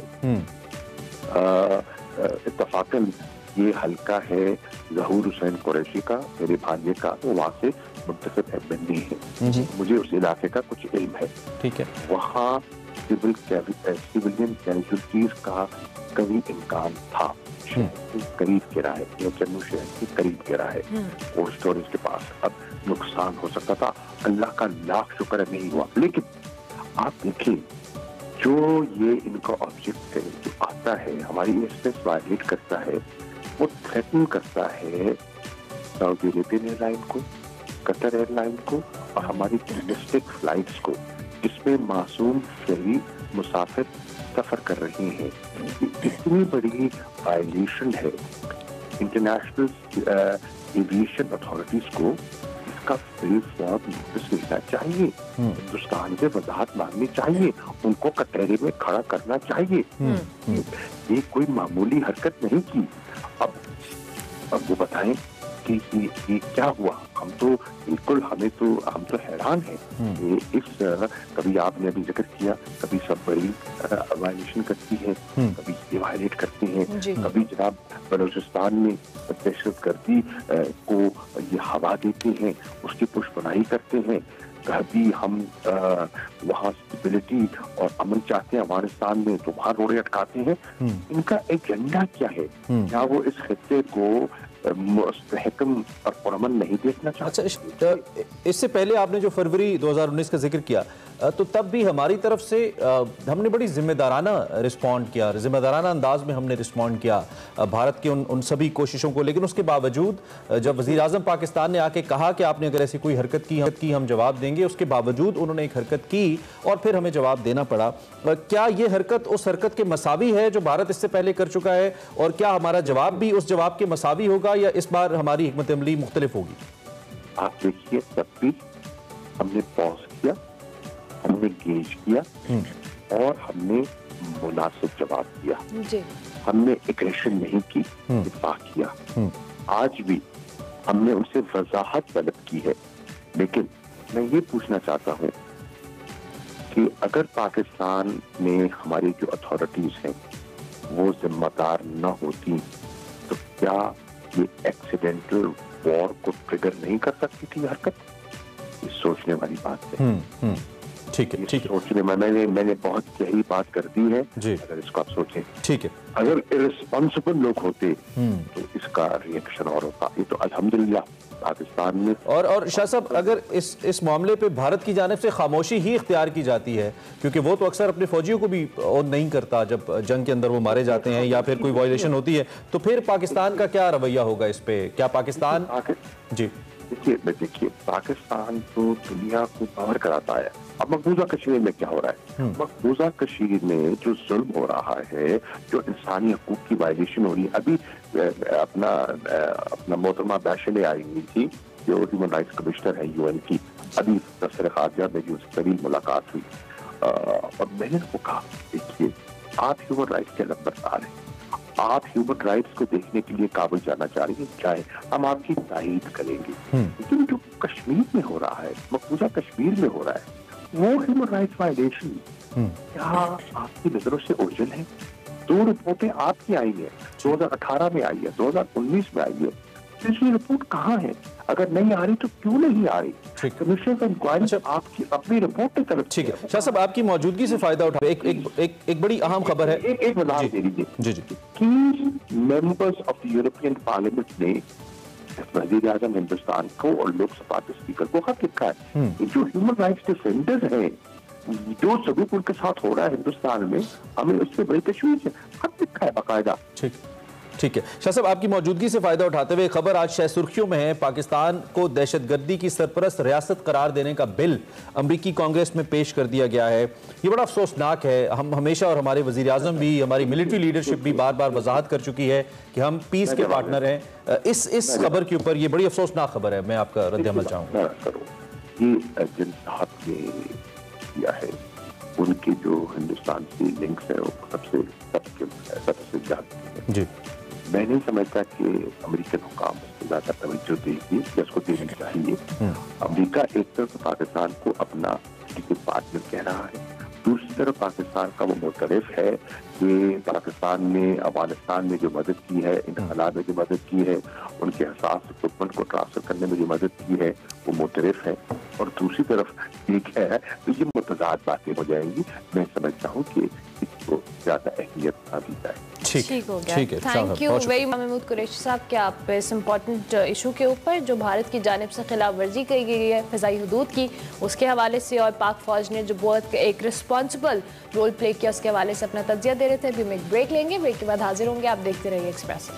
इत्तफाकन ये हल्का है जहूर हुसैन कुरैशी का, मेरे भांजे का, तो वहाँ से मुंतखब एमएलए है, मुझे उस इलाके का कुछ इल्म है। ठीक है, वहाँ सिविलियन कैजुअल्टीज का कभी इम्कान था। करीब गिरा है, ये चन्नू शहर के करीब गिरा है, कोल्ड स्टोरेज के पास। अब नुकसान हो सकता था, अल्लाह का लाख शुक्र नहीं हुआ। लेकिन आप देखिए जो ये इनका ऑब्जेक्ट है जो आता है हमारी एयरस्पेस वायलेट करता है, वो थ्रेटन करता है सऊदी अरेबियन एयरलाइन को, कतर एयरलाइन को और हमारी डोमेस्टिक फ्लाइट्स को, जिसमें मासूम शहरी मुसाफिर सफर कर रहे हैं। इतनी बड़ी वायलेशन है। इंटरनेशनल एविएशन अथॉरिटीज को इसका फ्री फॉर्म नोटिस मिलना चाहिए, हिंदुस्तान से वजाहत मांगनी चाहिए, उनको कटहरे में खड़ा करना चाहिए। ये कोई मामूली हरकत नहीं की। अब वो बताएं कि ये क्या हुआ। हम तो बिल्कुल हम तो हैरान हैं। ये इस कभी आपने अभी जिक्र किया, कभी सबमरीन वायलेशन करती है, कभी ये वायलेट करती हैं, कभी जनाब बलूचिस्तान में दहशतगर्दी को ये हवा देते हैं, उसकी पुष्पनाई करते हैं। कभी हम वहाँ स्टेबिलिटी और अमन चाहते हैं अफगानिस्तान में, तो वहाँ रोड़े अटकाते हैं। इनका एजेंडा क्या है? क्या वो इस खित्ते को मुस्तहकम और पुरअमन नहीं देखना चाहते? अच्छा, इससे पहले आपने जो फरवरी 2019 का जिक्र किया, तो तब भी हमारी तरफ से हमने बड़ी जिम्मेदाराना रिस्पॉन्ड किया, जिम्मेदाराना अंदाज में हमने रिस्पॉन्ड किया भारत की उन सभी कोशिशों को। लेकिन उसके बावजूद जब वज़ीर आज़म पाकिस्तान ने आके कहा कि आपने अगर ऐसी कोई हरकत की हम जवाब देंगे, उसके बावजूद उन्होंने एक हरकत की और फिर हमें जवाब देना पड़ा। क्या ये हरकत उस हरकत के मसावी है जो भारत इससे पहले कर चुका है, और क्या हमारा जवाब भी उस जवाब के मसावी होगा, या इस बार हमारी हिकमत अमली मुख्तलिफ होगी? आप देखिए, तब भी हमने पॉज किया, हमने गेज किया और हमने मुनासिब जवाब दिया जी। हमने एग्रेशन नहीं की, दिफा किया। आज भी हमने उनसे वजाहत तलब की है। लेकिन मैं ये पूछना चाहता हूँ कि अगर पाकिस्तान में हमारी जो अथॉरिटीज हैं वो जिम्मेदार न होती तो क्या ये एक्सीडेंटल वॉर को ट्रिगर नहीं कर सकती थी हरकत? ये सोचने वाली बात है। ठीक है, ठीक है। सोचने में मैंने बहुत गहरी बात कर दी है जी। अगर इसको आप सोचें, ठीक है, अगर इर्रेस्पॉन्सिबल लोग होते तो इसका रिएक्शन और होता। ये तो अल्हम्दुलिल्लाह पाकिस्तान में और शाह साहब, अगर इस मामले पे भारत की जानिब से खामोशी ही इख्तियार की जाती है, क्योंकि वो तो अक्सर अपने फौजियों को भी नहीं करता जब जंग के अंदर वो मारे जाते हैं या फिर कोई वायलेशन होती है, तो फिर पाकिस्तान का क्या रवैया होगा इस पे? क्या पाकिस्तान जी देखिए पाकिस्तान तो दुनिया को बाहर कराता है। अब मकबूजा कश्मीर में क्या हो रहा है? मकबूजा कश्मीर में जो जुल्म हो रहा है, जो इंसानी हकूक की वायलेशन हो रही है, अभी अपना मोहतरमा बैशले आई हुई थी जो ह्यूमन राइट्स कमिश्नर है यूएन की, अभी दफ्तर खारजा में जो उससे करीब मुलाकात हुई और मैंने उनको कहा, देखिए आप ह्यूमन राइट्स के नंबरदार हैं, आप ह्यूमन राइट्स को देखने के लिए काबुल जाना चाह रही हैं, चाहे हम आपकी तारीफ करेंगे, लेकिन जो कश्मीर में हो रहा है, मकबूजा कश्मीर में हो रहा है, वो ह्यूमन राइट्स वायलेशन क्या आपकी नजरों से ओझल है? 2 रिपोर्टें आपकी आई है, 2018 में आई है, 2019 में आई है। दूसरी रिपोर्ट कहाँ है? अगर नहीं आ रही तो क्यों नहीं आ रही? कमीशन ऑफ इंक्वायरी आपकी अपनी रिपोर्ट की तरफ। ठीक है शाह साहब, आपकी मौजूदगी से फायदा उठा एक बड़ी अहम खबर है। एक वजाहत दे दीजिए जी जी कि members of the European parliament ने वज़ीर आज़म हिंदुस्तान को और लोकसभा के स्पीकर को खत लिखा है कि जो ह्यूमन राइट्स डिफेंडर्स हैं, जो सलूक उनके साथ हो रहा है हिंदुस्तान में, हमें उससे बड़ी तशवीश है। खत लिखा है बाकायदा। ठीक है शाह साहब, आपकी मौजूदगी से फायदा उठाते हुए खबर आज शह सुर्खियों में है। पाकिस्तान को दहशतगर्दी की सरपरस्त रियासत करार देने का बिल अमरीकी कांग्रेस में पेश कर दिया गया है। ये बड़ा अफसोसनाक है। हम हमेशा, और हमारे वजीर आजम भी, हमारी मिलिट्री लीडरशिप भी बार बार वजाहत कर चुकी है कि हम पीस के पार्टनर हैं। इस खबर के ऊपर, ये बड़ी अफसोसनाक खबर है, मैं आपका रद्द-ए-अमल चाहूँगा। ये जिन साहब ने किया है उनके जो हिंदुस्तान से लिंक्स है वो सबसे ज्यादा जी। मैं नहीं समझता कि अमेरिकन हुकाम उसको ज्यादा तवज्जो देगी या उसको देनी चाहिए। अमेरिका एक तरफ पाकिस्तान को अपना पार्टनर कह रहा है, दूसरी तरफ पाकिस्तान का वो मुतरफ है कि पाकिस्तान ने अफगानिस्तान में जो मदद की है, इन हालात में जो मदद की है, उनके हसास इक्विपमेंट को ट्रांसफर करने में जो मदद की है वो मुतरफ है, और दूसरी तरफ एक है, तो ये मुतजाद बातें हो जाएंगी। मैं समझता हूँ कि इसको ज्यादा अहमियत ना दी जाए। ठीक हो गया। Thank you very much Mahmood Qureshi sahab कि आप इस इम्पोर्टेंट इशू के ऊपर जो भारत की जानिब से खिलाफ वर्जी की गई है फ़िज़ाई हुदूद की, उसके हवाले से, और पाक फ़ौज ने जो बहुत एक रिस्पॉन्सिबल रोल प्ले किया, उसके हवाले से अपना तज्जिया दे रहे थे। अभी हम एक ब्रेक लेंगे, ब्रेक के बाद हाजिर होंगे। आप देखते रहिए एक्सप्रेस।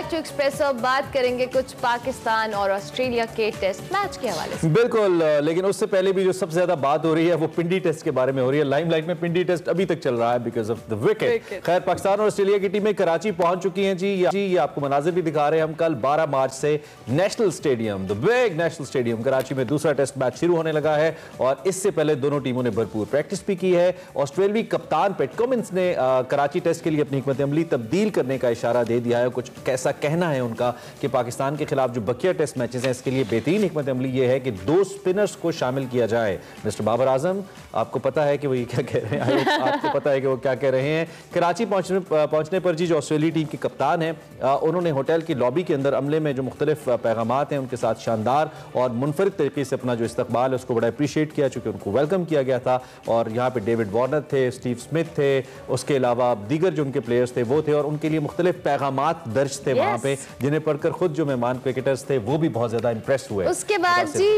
To express. अब बात करेंगे कुछ पाकिस्तान और ऑस्ट्रेलिया के टेस्ट मैच के हवाले से। बिल्कुल, लेकिन उससे पहले भी जो सबसे ज्यादा बात हो रही है वो पिंडी टेस्ट के बारे में हो रही है। लाइमलाइट में पिंडी टेस्ट अभी तक चल रहा है बिकॉज ऑफ द विकेट। खैर, पाकिस्तान और ऑस्ट्रेलिया की टीमें कराची पहुंच चुकी हैं जी। ये आपको मनाजिर भी दिखा रहे हैं हम। कल 12 मार्च से national stadium, the big national stadium Karachi में दूसरा टेस्ट मैच शुरू होने लगा है, और इससे पहले दोनों टीमों ने भरपूर प्रैक्टिस भी की है। ऑस्ट्रेलियाई कप्तान पैट कमिंस ने कराची टेस्ट के लिए अपनी हिकमत अमली तब्दील करने का इशारा दे दिया है। कुछ कैसा कहना है उनका कि पाकिस्तान के खिलाफ जो बकिया टेस्ट मैचेस हैं, इसके लिए बेहतरीन हिकमत अमली ये है कि 2 स्पिनर्स को शामिल किया जाए। मिस्टर बाबर आजम, आपको पता है कि वो ये क्या कह रहे हैं? आपको पता है कि वो क्या कह रहे हैं? कराची पहुंचने पर जी जो ऑस्ट्रेलिया टीम के कप्तान हैं, उन्होंने होटल की लॉबी के अंदर अमले में जो मुख्तलिफ पैगामात हैं उनके साथ शानदार और मुनफरिद तरीके से अपना जो इस्तकबाल है उसको बड़ा अप्रिशिएट किया, चूँकि उनको वेलकम किया गया था। और यहाँ पर डेविड वार्नर थे, स्टीव स्मिथ थे, उसके अलावा दीगर जो उनके प्लेयर्स थे वो थे, और उनके लिए मुख्तलिफ पैगामात दर्ज थे वहाँ वहाँ पे, जिन्हें पढ़कर खुद जो मेहमान क्रिकेटर्स थे वो भी बहुत ज्यादा इंप्रेस हुए। उसके बाद जी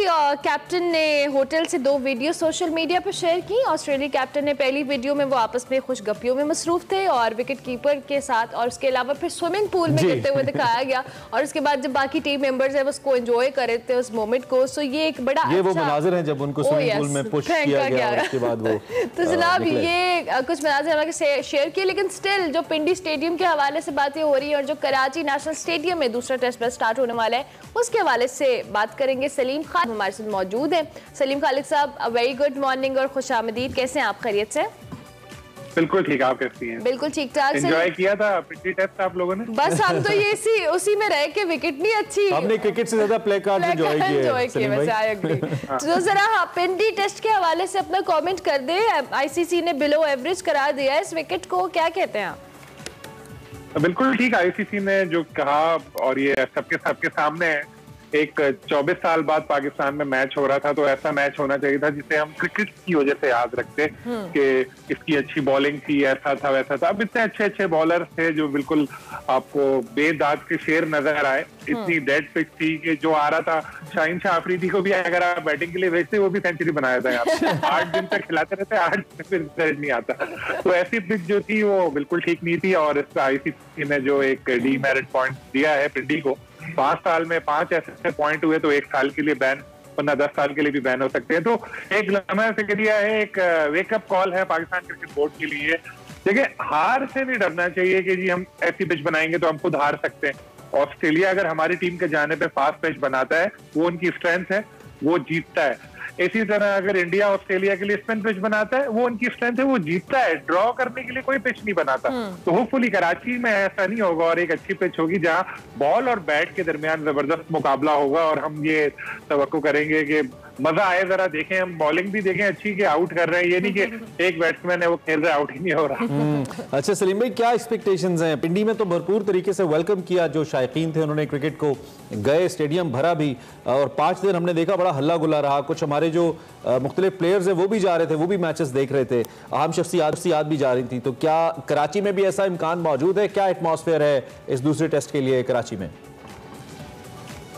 कैप्टन ने होटल से 2 वीडियो सोशल मीडिया पर शेयर की। ऑस्ट्रेलिया कैप्टन ने पहली वीडियो में वो आपस में खुशगपियों में मसरूफ थे और विकेट कीपर के साथ, और उसके अलावा फिर स्विमिंग पूल में करते हुए दिखाया गया, और उसके बाद जब बाकी टीम मेंबर्स है उसको एंजॉय कर रहे थे उस मोमेंट को। सो ये एक बड़ा ये वो मनाजिर हैं जब उनको स्विमिंग पूल में पुश किया गया और उसके बाद वो तो जनाब ये कुछ मनाजिर हमारे शेयर किए। लेकिन स्टिल जो पिंडी स्टेडियम के हवाले से बातें हो रही है और जो कराची नेशनल स्टेडियम में दूसरा टेस्ट मैच स्टार्ट होने वाला है उसके हवाले से बात करेंगे। सलीम खान हमारे साथ मौजूद है। सलीम खालिद साहब, वेरी गुड मॉर्निंग और खुशामदीद। कैसे हैं आप? खैरियत से? बिल्कुल ठीक, आप कैसी हैं? बिल्कुल ठीक ठाक। एंजॉय किया था पिछली टेस्ट आप लोगों ने? बस हम तो ये इसी उसी में रह के, विकेट नहीं अच्छी, हमने क्रिकेट से ज्यादा प्ले कार्ड एंजॉय किए वैसे। I agree. तो जरा पिंडी टेस्ट के हवाले से अपना कमेंट कर दे। आईसीसी ने बिलो एवरेज करार दिया है इस विकेट को, क्या कहते हैं आप? बिल्कुल ठीक, आईसीसी ने जो कहा और ये सबके सामने है। एक 24 साल बाद पाकिस्तान में मैच हो रहा था, तो ऐसा मैच होना चाहिए था जिसे हम क्रिकेट की वजह से याद रखते कि इसकी अच्छी बॉलिंग थी, ऐसा था वैसा था। अब इतने अच्छे बॉलर थे जो बिल्कुल आपको बेदाग के शेर नजर आए। इतनी डेड पिच थी कि जो आ रहा था, शाहीन शाह अफरीदी को भी अगर आप बैटिंग के लिए भेजते वो भी सेंचुरी बनाया था यहाँ 8 दिन तक खिलाते रहते, 8 दिन फिर रिजल्ट नहीं आता। तो ऐसी पिच जो थी वो बिल्कुल ठीक नहीं थी, और इस आईसीसी ने जो एक डीमेरिट पॉइंट दिया है पिंडी को, 5 साल में 5 ऐसे पॉइंट हुए तो 1 साल के लिए बैन, वरना 10 साल के लिए भी बैन हो सकते हैं। तो एक लम्हा फिक्रिया है, एक वेकअप कॉल है पाकिस्तान क्रिकेट बोर्ड के लिए। देखिए, हार से नहीं डरना चाहिए कि जी हम ऐसी पिच बनाएंगे तो हम खुद हार सकते हैं। ऑस्ट्रेलिया अगर हमारी टीम के जाने पे फास्ट पिच बनाता है, वो उनकी स्ट्रेंथ है, वो जीतता है। इसी तरह अगर इंडिया ऑस्ट्रेलिया के लिए स्पिन पिच बनाता है, वो उनकी स्ट्रेंथ है, वो जीतता है। ड्रॉ करने के लिए कोई पिच नहीं बनाता। तो होपफुली कराची में ऐसा नहीं होगा और एक अच्छी पिच होगी जहां बॉल और बैट के दरमियान जबरदस्त मुकाबला होगा, और हम ये तवक्को करेंगे कि मजा आए। जरा देखें, हम बॉलिंग भी देखें अच्छी कि आउट कर रहे हैं, ये नहीं कि एक बैट्समैन है वो खेल रहा है, आउट ही नहीं हो रहा। अच्छा सलीम भाई, क्या एक्सपेक्टेशंस हैं? पिंडी में तो भरपूर तरीके से वेलकम किया जो शायकीन थे, उन्होंने क्रिकेट को गए, स्टेडियम भरा भी, और 5 दिन हमने देखा बड़ा हल्ला गुल्ला रहा। कुछ हमारे जो मुख्तलिफ प्लेयर्स हैं वो भी जा रहे थे, वो भी मैचेस देख रहे थे, आम शख्सियात भी जा रही थी। तो क्या कराची में भी ऐसा इम्कान मौजूद है? क्या एटमॉस्फेयर है इस दूसरे टेस्ट के लिए कराची में?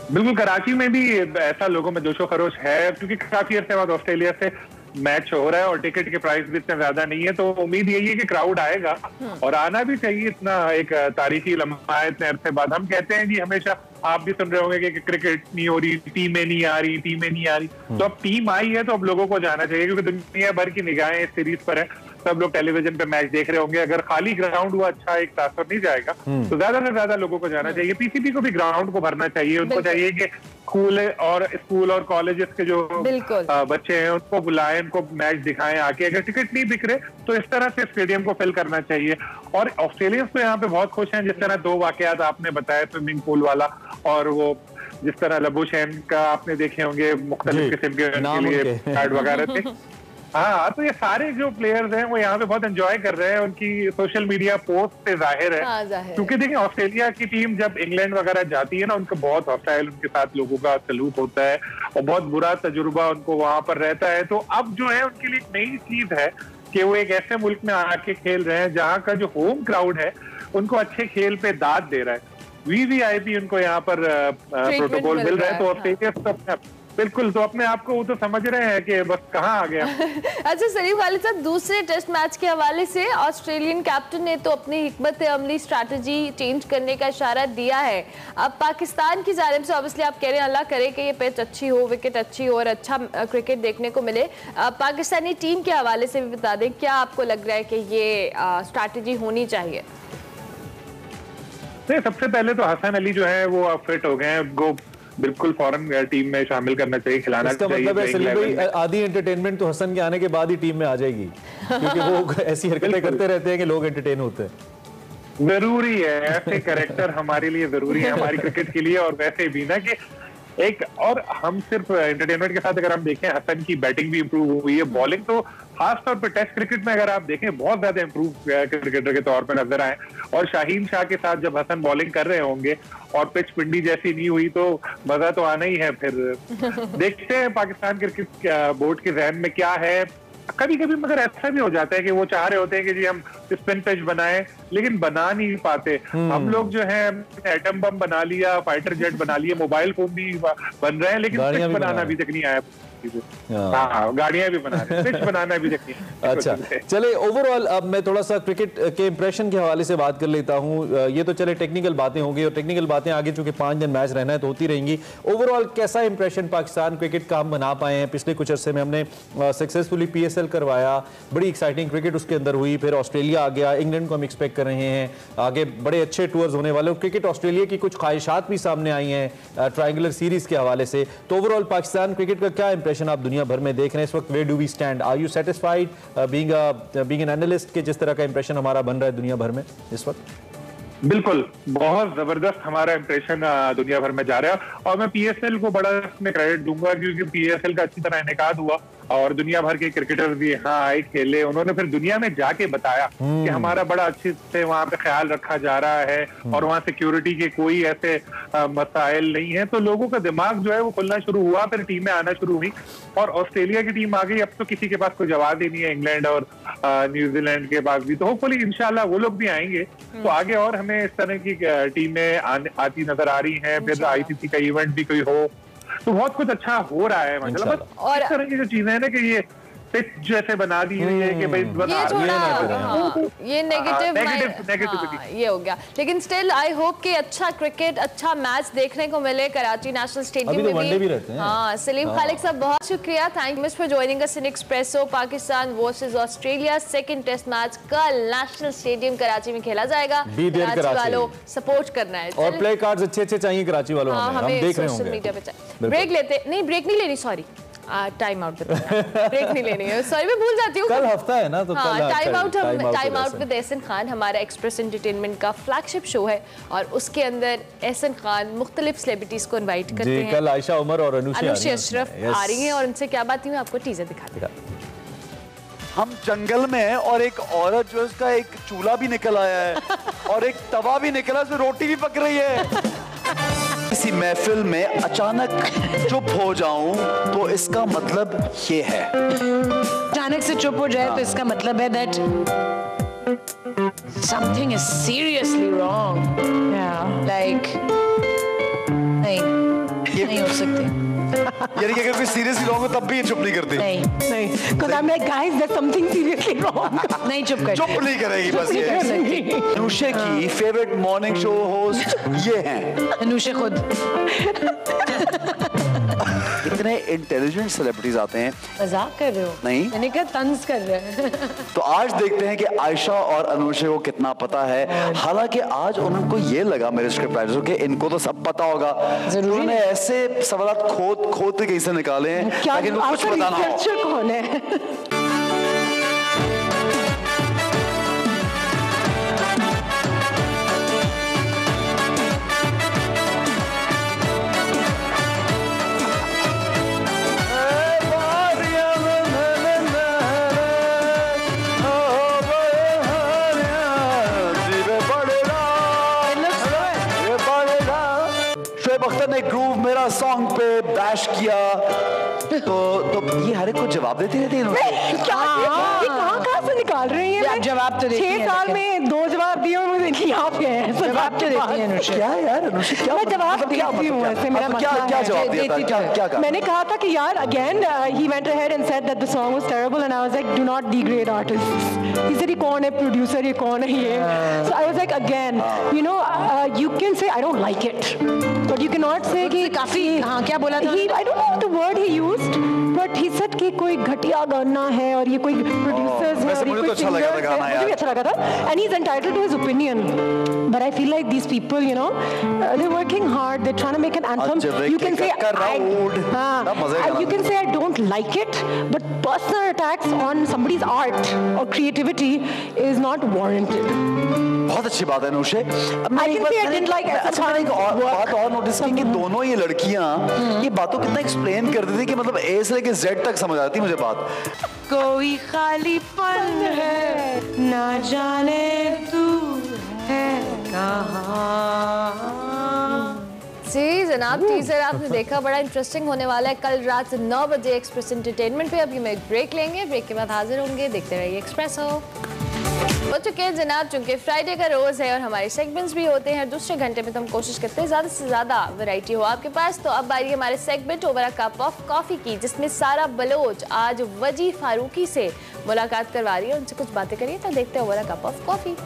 बिल्कुल, कराची में भी ऐसा लोगों में जोशो खरोश है, क्योंकि काफी अरसे बाद ऑस्ट्रेलिया से मैच हो रहा है और टिकट के प्राइस भी इतने ज्यादा नहीं है, तो उम्मीद यही है कि क्राउड आएगा और आना भी चाहिए। इतना एक तारीखी लम्हा है इतने अरसे बाद। हम कहते हैं जी हमेशा, आप भी सुन रहे होंगे कि क्रिकेट नहीं हो रही, टीमें नहीं आ रही, तो अब टीम आई है तो अब लोगों को जाना चाहिए, क्योंकि दुनिया भर की निगाहें इस सीरीज पर है। सब लोग टेलीविजन पे मैच देख रहे होंगे। अगर खाली ग्राउंड हुआ, अच्छा एक तासर नहीं जाएगा, तो ज्यादा से ज्यादा लोगों को जाना चाहिए। पीसीबी को भी ग्राउंड को भरना चाहिए। उनको चाहिए कि स्कूल और कॉलेजेस के जो बच्चे हैं उनको बुलाएं, उनको मैच दिखाएं आके। अगर टिकट नहीं बिक रहे तो इस तरह से स्टेडियम को फिल करना चाहिए। और ऑस्ट्रेलियंस तो यहाँ पे बहुत खुश हैं, जिस तरह 2 वाकयात आपने बताया, स्विमिंग पूल वाला और वो जिस तरह लबूशैन का आपने देखे होंगे, मुख्तलिफ किस्म के लिए कार्ड वगैरह थे। हाँ, तो ये सारे जो प्लेयर्स हैं वो यहाँ पे बहुत एंजॉय कर रहे हैं। उनकी सोशल मीडिया पोस्ट से जाहिर है, क्योंकि देखिए ऑस्ट्रेलिया की टीम जब इंग्लैंड वगैरह जाती है ना, उनका बहुत हॉस्टाइल उनके साथ लोगों का सलूक होता है और बहुत बुरा तजुर्बा उनको वहां पर रहता है। तो अब जो है उनके लिए एक नई चीज है कि वो एक ऐसे मुल्क में आके खेल रहे हैं जहाँ का जो होम क्राउड है उनको अच्छे खेल पे दाद दे रहा है। वीवीआईपी उनको यहाँ पर प्रोटोकॉल मिल रहा है। तो ऑस्ट्रेलिया तो बिल्कुल, तो अपने आप को वो तो समझ रहे हैं कि बस कहाँ आ गया। अच्छा सलीम खालिद साहब, दूसरे टेस्ट मैच के हवाले से ऑस्ट्रेलियन कैप्टन ने तो अपनी हिकमत अमली स्ट्रैटेजी चेंज करने का इशारा दिया है। अब पाकिस्तान की जानिब से ऑब्वियसली आप कह रहे हैं अल्लाह करे कि ये पिच अच्छी हो, विकेट अच्छी हो और अच्छा क्रिकेट देखने को मिले। पाकिस्तानी टीम के हवाले से भी बता दें, क्या आपको लग रहा है कि ये स्ट्रैटेजी होनी चाहिए? सबसे पहले तो हसन अली जो है वो अब फिट हो गए हैं, उनको बिल्कुल फौरन टीम में शामिल करना चाहिए, खिलाना चाहिए। इसका मतलब है सलीम भाई, आधी एंटरटेनमेंट तो हसन के आने के बाद ही टीम में आ जाएगी, क्योंकि वो ऐसी हरकतें करते रहते हैं कि लोग एंटरटेन होते हैं। जरूरी है, ऐसे कैरेक्टर हमारे लिए जरूरी है, हमारी क्रिकेट के लिए। और वैसे भी ना कि एक और हम सिर्फ एंटरटेनमेंट के साथ अगर हम देखें, हसन की बैटिंग भी इंप्रूव हुई है, बॉलिंग तो खासतौर पर टेस्ट क्रिकेट में अगर आप देखें बहुत ज्यादा इंप्रूव क्रिकेटर के तौर पर नजर आए। और शाहीन शाह के साथ जब हसन बॉलिंग कर रहे होंगे और पिच पिंडी जैसी नहीं हुई तो मजा तो आना ही है। फिर देखते हैं पाकिस्तान क्रिकेट बोर्ड के जहन में क्या है। कभी कभी मगर ऐसा भी हो जाता है कि वो चाह रहे होते हैं कि जी हम स्पिन पिच बनाए, लेकिन बना नहीं पाते। हम लोग जो है एटम बम बना लिया, फाइटर जेट बना लिया, मोबाइल फोन भी बन रहे हैं, लेकिन पिच बनाना अभी तक नहीं आया। गाड़ियां भी बना रहे हैं, पिच बनाना भी देखिए। अच्छा चले, ओवरऑल अब मैं थोड़ा सा क्रिकेट के इंप्रेशन के हवाले से बात कर लेता हूं। ये तो चले टेक्निकल बातें होंगी, और टेक्निकल बातें आगे चूंकि 5 दिन मैच रहना है तो होती रहेंगी। ओवरऑल कैसा इंप्रेशन पाकिस्तान क्रिकेट का हम बना पाए हैं? पिछले कुछ अरसे में हमने सक्सेसफुली PSL करवाया, बड़ी एक्साइटिंग क्रिकेट उसके अंदर हुई, फिर ऑस्ट्रेलिया आ गया, इंग्लैंड को हम एक्सपेक्ट कर रहे हैं, आगे बड़े अच्छे टूर्स होने वाले। और क्रिकेट ऑस्ट्रेलिया की कुछ ख्वाहिशात भी सामने आई हैं ट्रायंगुलर सीरीज के हवाले से। तो ओवरऑल पाकिस्तान क्रिकेट का क्या इंप्रेशन आप दुनिया भर में देख रहे हैं इस वक्त? Where do we stand? Are you satisfied being an analyst के जिस तरह का इंप्रेशन हमारा बन रहा है दुनिया भर में इस वक्त? बिल्कुल, बहुत जबरदस्त हमारा इंप्रेशन दुनिया भर में जा रहा है, और मैं PSL को बड़ा इसमें क्रेडिट दूंगा, क्योंकि PSL का अच्छी तरह इनेकाद हुआ और दुनिया भर के क्रिकेटर्स भी यहाँ आए, खेले, उन्होंने फिर दुनिया में जाके बताया कि हमारा बड़ा अच्छे से वहाँ पे ख्याल रखा जा रहा है और वहाँ सिक्योरिटी के कोई ऐसे मसाइल नहीं है। तो लोगों का दिमाग जो है वो खुलना शुरू हुआ, फिर टीमें आना शुरू हुई और ऑस्ट्रेलिया की टीम आ गई। अब तो किसी के पास कोई जवाब ही नहीं है, इंग्लैंड और न्यूजीलैंड के पास भी। तो होपफुली इंशाल्लाह वो लोग भी आएंगे, तो आगे और हमें इस तरह की टीमें आती नजर आ रही हैं। फिर ICC का इवेंट भी कोई हो, तो बहुत कुछ अच्छा हो रहा है माशाल्लाह। बस और इस तरह की जो चीजें हैं ना कि ये पिच जैसे बना दी हुई है कि भाई ये नेगेटिव ये हो गया, लेकिन स्टिल आई होप कि अच्छा क्रिकेट, अच्छा मैच देखने को मिले कराची नेशनल स्टेडियम में भी। हाँ, सलीम खालिक साहब बहुत शुक्रिया, thank you for joining us in Expresso. Pakistan versus Australia second test match कल नेशनल स्टेडियम कराची में खेला जाएगा। कराची वालों सपोर्ट करना है, और प्ले कार्ड्स अच्छे चाहिए कराची वालों, हम देख रहे होंगे। मीडिया पे ब्रेक लेते नहीं, ब्रेक नहीं लेनी, सॉरी टाइम आउट ब्रेक नहीं लेनी है, सॉरी मैं भूल जाती हूँ, कल हफ्ता है ना, तो time out with Ehsan Khan हमारा एक्सप्रेस एंटरटेनमेंट का फ्लैगशिप शो है, और उसके अंदर एहसन खान मुख्तलिफ सेलिब्रिटीज को इनवाइट करते हैं। कल आयशा उमर और अनुषा अशरफ आ रही हैं, और उनसे क्या बात हुई आपको टीजर दिखाते हैं। हम जंगल में हैं और एक औरत जो है उसका एक चूल्हा भी निकल आया है और एक तवा भी निकला, उसमें रोटी भी पक रही है। किसी महफिल में अचानक चुप हो जाऊं तो इसका मतलब ये है, अचानक से चुप हो जाए तो इसका मतलब है that something is seriously wrong, like नहीं हो सकती। यानी कि अगर कोई सीरियसली रॉन्ग हो तब भी ये चुप नहीं करती। नहीं because I'm like guys there's something seriously wrong। नहीं चुप कर, चुप नहीं करेगी बस ये। अनुषा की फेवरेट मॉर्निंग शो होस्ट ये हैं अनुषा खुद। इतने इंटेलिजेंट सेलिब्रिटीज आते हैं। मजाक कर रहे हो? नहीं, मैंने कहा तंज कर रहे हैं। तो आज देखते हैं कि आयशा और अनुषा को कितना पता है। हालांकि आज उनको ये लगा मेरे स्क्रिप्ट राइटर्स को कि इनको तो सब पता होगा, उन्होंने ऐसे सवाल खोद के कहीं से निकाले हैं ताकि इनको कुछ पता ना हो। कौन है? ने ग्रूव मेरा सॉन्ग पे बैश किया तो ये हर एक को जवाब देती रहती है। कहाँ से निकाल रही है? जवाब तो 6 साल में 2 जवाब दिए और मुझे यहाँ पे है जवाब तो देती है अनुषा। क्या यार अनुषा, क्या मैं जवाब देती हूँ ऐसे, मेरा क्या जवाब दिया था? क्या कहा? मैंने कहा था कि यार again he went ahead and said that the song was terrible and I was like do not degrade artists। he said ये कौन है प्रोड्यूसर, ये कौन है ये? So I was like again you know you can say I don't like it but you cannot say कि काफी हाँ क्या बोला था? I don't know the word he used but he said कि कोई घटिया गाना है और ये कोई प्रोड्यूसर्स है और ये कोई सिंगर्स है। मुझे भी अच्छा लगा था and he's entitled to his opinion but I feel like these people you know they're working hard, they're trying to make an anthem। you can say you can say I don't like it but personal attacks on somebody's art or creativity is not warranted। बहुत अच्छी बात है Anusha. I can say I didn't like it। बात और notice की कि दोनों ये लड़कियां ये बातों कितना एक्सप्लेन करती थी कि मतलब A से लेके Z तक समझ आती मुझे बात। कोई खालीपन है ना जाने तू है कहाँ। जी जनाब, टीजर आपने देखा, बड़ा इंटरेस्टिंग होने वाला है। कल रात 9 बजे एक्सप्रेस एंटरटेनमेंट पे। अभी हम एक ब्रेक लेंगे, ब्रेक के बाद हाजिर होंगे। देखते रहिए एक्सप्रेस हो। हो चुके हैं जनाब, चूंकि फ्राइडे का रोज़ है और हमारे सेगमेंट्स भी होते हैं। दूसरे घंटे में तो हम कोशिश करते हैं ज़्यादा से ज़्यादा वैरायटी हो आपके पास। तो अब बारी हमारे segment over a cup of coffee की, जिसमें सारा बलोच आज वजी फारूकी से मुलाकात करवा रही है, उनसे कुछ बातें करिए। तो देखते हैं over a cup of coffee.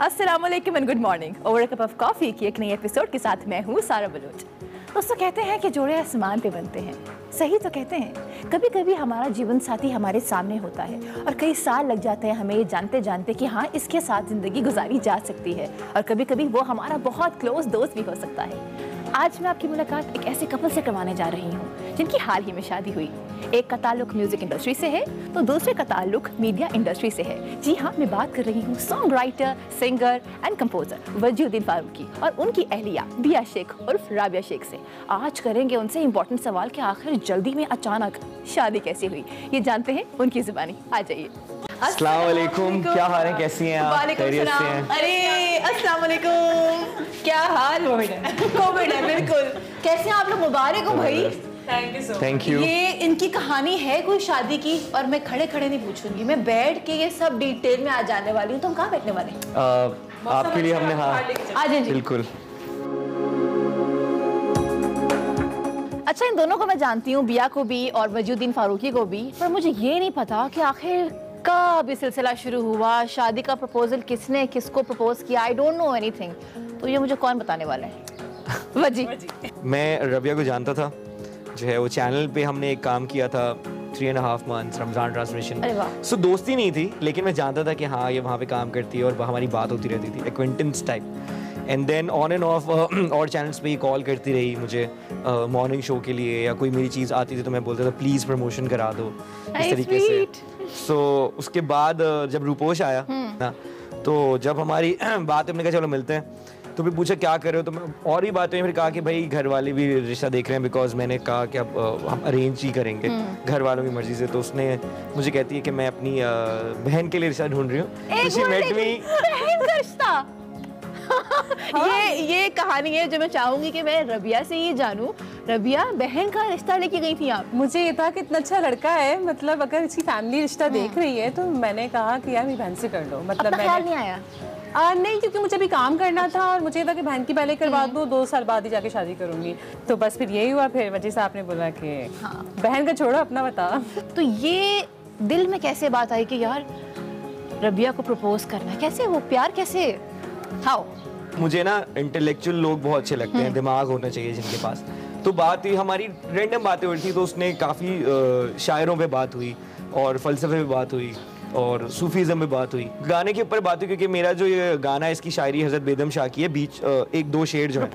अस्सलाम वालेकुम and good morning. Over a cup of coffee की एक नई एपिसोड के साथ मैं हूँ सारा बलोच। दोस्तों, कहते हैं कि जोड़े आसमान पे बनते हैं, सही तो कहते हैं। कभी कभी हमारा जीवन साथी हमारे सामने होता है और कई साल लग जाते हैं हमें ये जानते जानते कि हाँ, इसके साथ ज़िंदगी गुजारी जा सकती है, और कभी कभी वो हमारा बहुत क्लोज दोस्त भी हो सकता है। आज मैं आपकी मुलाकात एक ऐसे कपल से करवाने जा रही हूँ जिनकी हाल ही में शादी हुई। एक का ताल्लुक म्यूजिक इंडस्ट्री से है तो दूसरे का ताल्लुक मीडिया इंडस्ट्री से है। जी हाँ, मैं बात कर रही हूँ songwriter, singer and composer Wajiuddin Farooqui और उनकी अहलिया बिया शेख उर्फ राबिया शेख से। आज करेंगे उनसे इम्पोर्टेंट सवाल कि आखिर जल्दी में अचानक शादी कैसे हुई, ये जानते हैं उनकी जुबानी। आ जाइए। अस्सलाम वालेकुम, क्या हाल है, कैसी हैं आप? खैरियत से हैं? अरे अस्सलाम वालेकुम, क्या हाल? कोविड है बिल्कुल। कैसे हैं आप लोग? मुबारक हो भाई। Thank you. ये इनकी कहानी है कोई शादी की, और मैं खड़े खड़े नहीं पूछूंगी, मैं बैठ के ये सब डिटेल में आ जाने वाली हूँ। तो हम कहाँ बैठने वाले हैं? आपके लिए हमने, हाँ आ जाइए बिल्कुल। अच्छा, इन दोनों को मैं जानती हूँ, बिया को भी और वजीउद्दीन फारूकी को भी, पर मुझे ये नहीं पता कि आखिर कब ये सिलसिला शुरू हुआ, शादी का प्रपोजल किसने किसको प्रपोज किया। I don't know anything. तो ये मुझे कौन बताने वाला है? वजी। मैं रबिया को जानता था, जो है वो चैनल पे हमने एक काम किया था 3.5 मंथ्स, रमज़ान ट्रांसमिशन। सो दोस्ती नहीं थी, लेकिन मैं जानता था कि हाँ, ये वहाँ पे काम करती है और हमारी बात होती रहती थी, acquaintance type. And then on and off और चैनल्स पे ही कॉल करती रही मुझे मॉर्निंग शो के लिए, या कोई मेरी चीज़ आती थी तो मैं बोलता था प्लीज़ प्रमोशन करा दो, इस तरीके से। सो उसके बाद जब रूपोश आया ना, तो जब हमारी बात, हमने कहा चलो मिलते हैं, तो फिर पूछा क्या कर रहे हो, तो मैं और भी बातें, फिर कहा कि भाई घर वाले भी रिश्ता देख रहे हैं, बिकॉज मैंने कहा कि अब हम अरेंज ही करेंगे घर वालों की मर्जी से। तो उसने मुझे कहती है कि मैं अपनी बहन के लिए रिश्ता ढूंढ रही हूँ। ये कहानी है जो मैं चाहूंगी कि मैं रबिया से ये जानूं। रबिया, बहन का रिश्ता लेके गई थी आप? मुझे ये था कि इतना अच्छा लड़का है, मतलब अगर इसकी फैमिली रिश्ता देख रही है तो मैंने कहा कि यार मेरी बहन से कर लो। मतलब ख्याल नहीं आया? नहीं, क्योंकि मुझे भी काम करना था और मुझे था कि बहन की पहले करवा दो, 2 साल बाद ही जाके शादी करूंगी। तो बस फिर यही हुआ। फिर वजह से आपने बोला कि हाँ, बहन का छोड़ो, अपना बता। तो ये दिल में कैसे बात आई कि यार रबिया को प्रपोज करना है? कैसे वो प्यार कैसे? हाउ? मुझे ना इंटेलेक्चुअल लोग बहुत अच्छे लगते हैं, दिमाग होना चाहिए जिनके पास। तो बात हुई, हमारी रैंडम बातें हो रही थी, तो उसने काफ़ी शायरों पे बात हुई और फ़लसफ़े पे बात हुई और सूफीज़म पे बात हुई, गाने के ऊपर बात हुई, क्योंकि मेरा जो ये गाना है इसकी शायरी हज़रत बेदम शाह की है, बीच 1-2 शेर जो है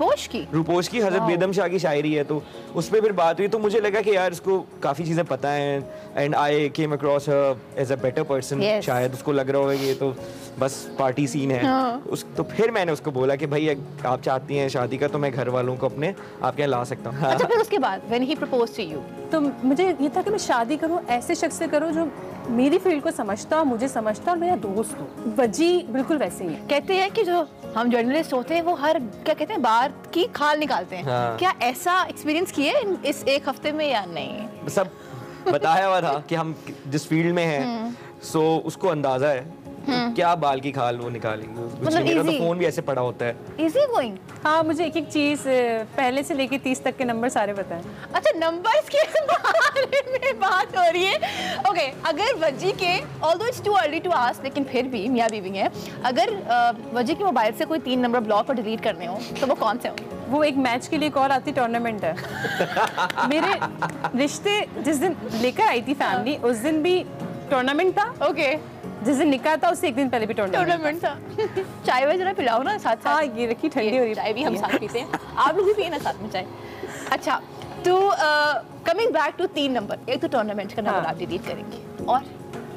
रूपोश की हज़रत बेदम शाह की शायरी है, तो उस पर फिर बात हुई। तो मुझे लगा कि यार इसको काफ़ी चीज़ें पता हैं, and I came across her as a better person. शायद उसको लग रहा होगा कि ये तो बस पार्टी सीन है। तो फिर मैंने उसको बोला कि भाई आप चाहती हैं शादी का, तो मैं घर वालों को अपने आपके यहाँ ला सकता हूँ। अच्छा, फिर उसके बाद when he proposed to you, तो मुझे ये था कि मैं शादी करूँ ऐसे शख्स से करूँ जो मेरी फील्ड को समझता, मुझे समझता और मेरा दोस्त हो। वजी बिल्कुल वैसे ही है। कहते हैं कि जो हम जर्नलिस्ट होते हैं वो हर, क्या कहते हैं, बात की खाल निकालते हैं। हाँ। क्या ऐसा एक्सपीरियंस किए इस एक हफ्ते में या नहीं? सब बताया हुआ था कि हम जिस फील्ड में हैं, सो उसको अंदाजा है क्या बाल की खाल वो निकालेंगे। मतलब मेरा तो फोन भी ऐसे पड़ा होता है। Easy going. हाँ, मुझे एक चीज पहले से लेके 30 तक के नंबर सारे बताएं। अच्छा, नंबर्स के बारे में बात हो रही है। ओके, अगर वजी के, although it's too early to ask, लेकिन फिर भी मियां बीवी हैं, अगर वजी के मोबाइल से कोई 3 नंबर ब्लॉक और डिलीट करने हो तो वो कौन से होंगे? वो एक मैच के लिए कॉल आती, टूर्नामेंट है। मेरे रिश्ते जिस दिन लेकर आई थी फैमिली, उस दिन भी टूर्नामेंट था। ओके, जिस दिन निकाह था उससे एक दिन पहले भी टूर्नामेंट था। चाय वाय जरा पिलाओ ना साथ साथ। हाँ, ये रखी, ठंडी हो रही है। चाय भी हम साथ पीते हैं, आप लोग भी पिए ना साथ में चाय। अच्छा, तो कमिंग बैक टू 3 नंबर, एक तो टूर्नामेंट का नंबर आप डिलीट करेंगे, और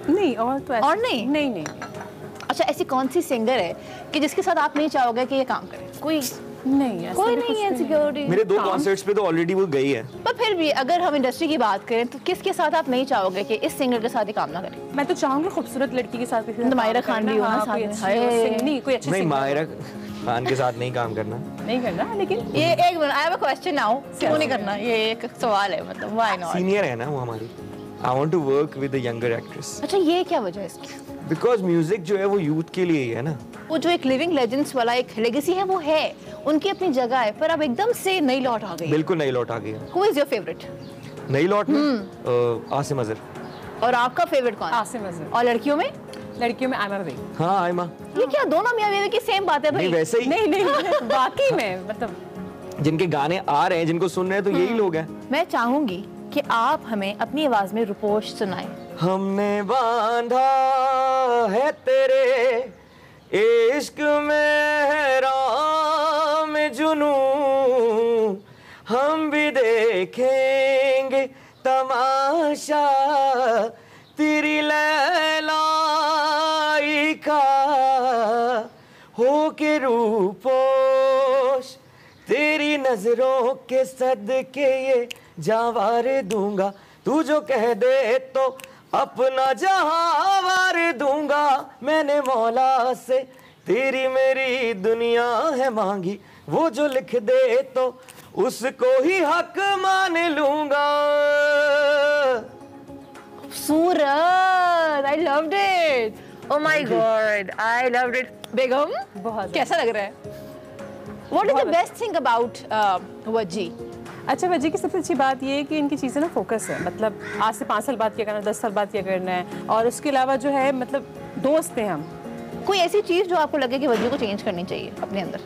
नहीं, और तो और नहीं। अच्छा, ऐसी कौन सी सिंगर है कि जिसके साथ आप नहीं चाहोगे कि ये काम करे? कोई नहीं, कोई नहीं है सिक्योरिटी। मेरे 2 कॉन्सर्ट्स पे तो ऑलरेडी वो गई है। पर फिर भी अगर हम इंडस्ट्री की बात करें तो किसके साथ आप नहीं चाहोगे कि इस सिंगर के साथ ही काम ना करें? मैं तो चाहूंगी खूबसूरत लड़की के साथ। तो मायरा खान भी हो ना साथ में। नहीं, कोई अच्छी नहीं, मायरा खान के साथ नहीं काम करना, नहीं करना। लेकिन ये एक minute, I have a question now. क्यों नहीं करना? ये एक सवाल है, मतलब व्हाई नॉट? सीनियर है ना वो हमारी। I want to work with a younger actress. अच्छा, ये क्या वजह है इसकी? बिकॉज म्यूजिक जो है वो यूथ के लिए ही है ना। वो जो एक लिविंग लेजेंड्स वाला एक लेगेसी है वो है, उनकी अपनी जगह है, पर अब एकदम से नई लौट आ गई। बिल्कुल नई लौट आ गई। Who is your favorite? नई लौट में आसिम अजहर। और आपका फेवरेट कौन? आसिम अजहर। और लड़कियों में? लड़कियों में आयमा बेग। हाँ आयमा। ये क्या दोनों मियां बीवी की सेम बात है भाई? नहीं वैसे ही। नहीं वाकई में मतलब जिनके गाने आ रहे हैं, जिनको सुन रहे हैं, तो यही लोग हैं। मैं चाहूंगी कि आप हमें अपनी आवाज में रुपोश सुनाएं। हमने बांधा है तेरे इश्क में राम जुनू, हम भी देखेंगे तमाशा तेरी लैलाई का, हो के रूपोश तेरी नजरों के सदके ये जावार दूंगा, तू जो कह दे तो अपना जहां वार दूंगा, मैंने मौला से तेरी मेरी दुनिया है मांगी, वो जो लिख दे तो उसको ही हक मान लूंगा। खूबसूरत, I loved it. Oh my God, I loved it. बेगम, बहुत कैसा लग रहा है? What is the best thing about वजी? अच्छा, वजी की सबसे अच्छी बात ये है कि इनकी चीज़ें ना फोकस है, मतलब आज से 5 साल बाद क्या करना है, 10 साल बाद क्या करना है, और उसके अलावा जो है मतलब दोस्त हैं हम। कोई ऐसी चीज़ जो आपको लगे कि वजी को चेंज करनी चाहिए अपने अंदर?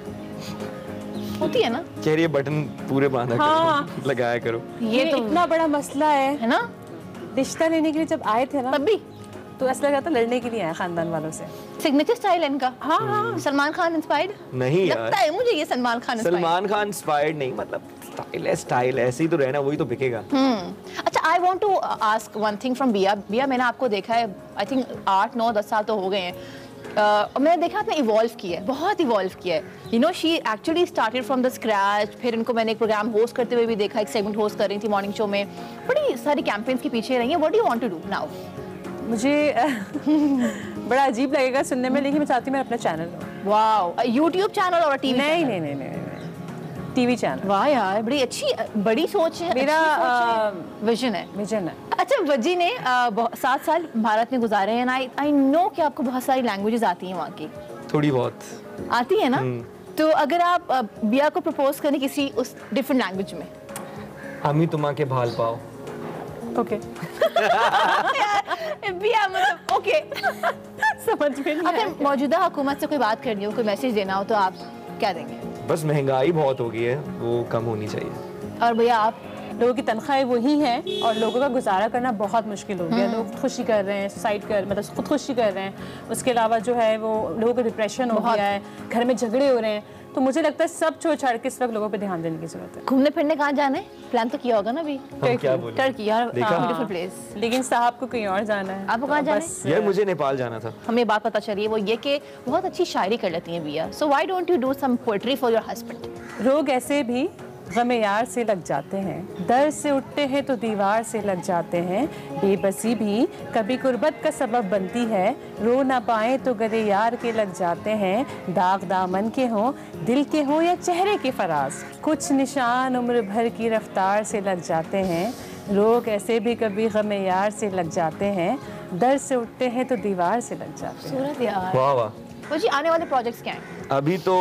होती है ना? कह रही है बटन पूरे बांधा करो, लगाया करो। ये तो इतना बड़ा मसला है ना? रिश्ता लेने के लिए जब आए थे ना तब भी तो ऐसा लगा था लड़ने के लिए आए खानदान वालों से। सिग्नेचर स्टाइल इनका। हाँ। सलमान खान इंस्पायर्ड नहीं यार, लगता है मुझे ये सलमान खान इंस्पायर्ड नहीं, मतलब स्टाइल ऐसे ही तो रहना, वही तो बिकेगा। अच्छा, I want to ask one thing from Bia. Bia, मैंने आपको देखा है आई थिंक 8, 9, 10 साल तो हो गए हैं। मैंने देखा आपने इवॉल्व किया है, बहुत इवॉल्व किया है। You know, she actually started from the scratch. फिर इनको मैंने एक प्रोग्राम होस्ट करते हुए भी देखा, एक सेगमेंट होस्ट कर रही थी मॉर्निंग शो में, बड़ी सारी कैंपेन्स के पीछे रही हैं। What do you want to do now? मुझे बड़ा अजीब लगेगा सुनने में, लेकिन मैं चाहती हूँ मैं अपना चैनल लूँ। वाओ, यूट्यूब चैनल और टीवी? नहीं, टीवी चैनल। वाह यार, बड़ी अच्छी बड़ी सोच है, मेरा विजन है। अच्छा, वजी ने 7 साल भारत में गुजारे हैं। आई नो कि आपको बहुत सारी लैंग्वेजेस आती हैं वहाँ की। थोड़ी बहुत आती है ना? तो अगर आप बिया को प्रपोज करें किसी उस डिफरेंट लैंग्वेज में? हमी तुम के भाल पाओ। ओके। बिया मतलब ओके। समझ में नहीं। अगर मौजूदा हुकूमत से कोई बात करनी हो, कोई मैसेज देना हो, तो आप क्या देंगे? बस महंगाई बहुत हो गई है, वो कम होनी चाहिए। और भैया आप? लोगों की तनख्वाहें वही हैं और लोगों का गुजारा करना बहुत मुश्किल हो गया। लोग खुदकुशी कर रहे हैं, सुसाइड कर मतलब खुदकुशी कर रहे हैं। उसके अलावा जो है वो लोगों को डिप्रेशन हो गया है, घर में झगड़े हो रहे हैं। तो मुझे लगता है सब छोड़ छाड़ के इस वक्त लोगों पे ध्यान देने की जरूरत है। घूमने फिरने कहाँ जाना है? प्लान तो किया होगा ना अभी? टर्की यार, ब्यूटीफुल प्लेस। लेकिन साहब को कहीं और जाना है। आपको कहाँ जाना है? यार मुझे नेपाल जाना था। हमें बात पता चली है वो ये कि बहुत अच्छी शायरी कर लेती हैं Bia. So why don't you do some poetry for your husband? रोग ऐसे भी गमे यार से लग जाते हैं, दर्द से उठते हैं तो दीवार से लग जाते हैं, बेबसी भी कभी गुर्बत का सबब बनती है, रो ना पाए तो गले यार के लग जाते हैं, दाग दामन के हों, दिल के हों या चेहरे के फराज, कुछ निशान उम्र भर की रफ्तार से लग जाते हैं, रोग ऐसे भी कभी गमे यार से लग जाते हैं, दर्द से उठते हैं तो दीवार से लग जाते हैं। सूरत यार। वाह वाह। तो जी आने वाले प्रोजेक्ट्स क्या हैं? अभी तो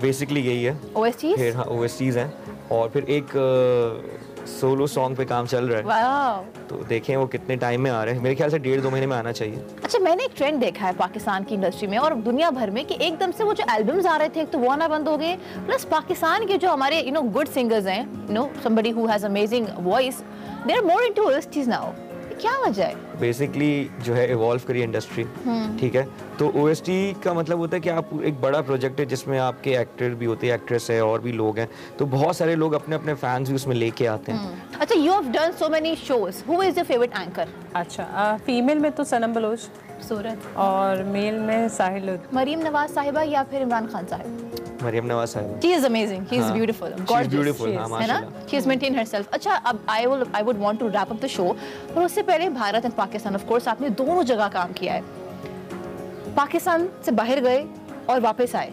बेसिकली यही है, OSTs? फिर हाँ OSTs हैं, और फिर एक सोलो सॉन्ग पे काम चल रहा है। वाओ। तो देखें वो कितने टाइम में आ रहे हैं, मेरे ख्याल से 1.5-2 महीने में आना चाहिए। अच्छा, मैंने एक ट्रेंड देखा है पाकिस्तान की इंडस्ट्री में और दुनिया भर में कि एकदम से वो जो एल्बम्स आ रहे थे, एक तो वो आना बंद हो गए, प्लस पाकिस्तान के जो हमारे गुड सिंगर्स हैं, somebody who has amazing voice, they are more into OSTs now. क्या वजह है? बेसिकली जो है इवॉल्व करी इंडस्ट्री, ठीक है। तो OST का मतलब होता है कि आप एक बड़ा प्रोजेक्ट है जिसमें आपके एक्टर भी होते हैं, एक्ट्रेस है, और भी लोग हैं, तो बहुत सारे लोग अपने अपने फैंस भी उसमें लेके आते हैं। अच्छा, you have done so many shows, who is your favourite anchor? अच्छा, फीमेल में तो सनम बलोच, सूरत, और मेल में साहिल लोधी। मरीम नवाज साहिबा या फिर इमरान खान साहिब? मरीम नवाज साहिबा। She is amazing. She is beautiful. Gorgeous. Beautiful, हाँ, है ना? माशाल्लाह। She has maintained herself. अच्छा, अब I would want to wrap up the show. पर उससे पहले भारत और पाकिस्तान, of course, आपने दोनों जगह काम किया है। पाकिस्तान से बाहर गए और वापस आए।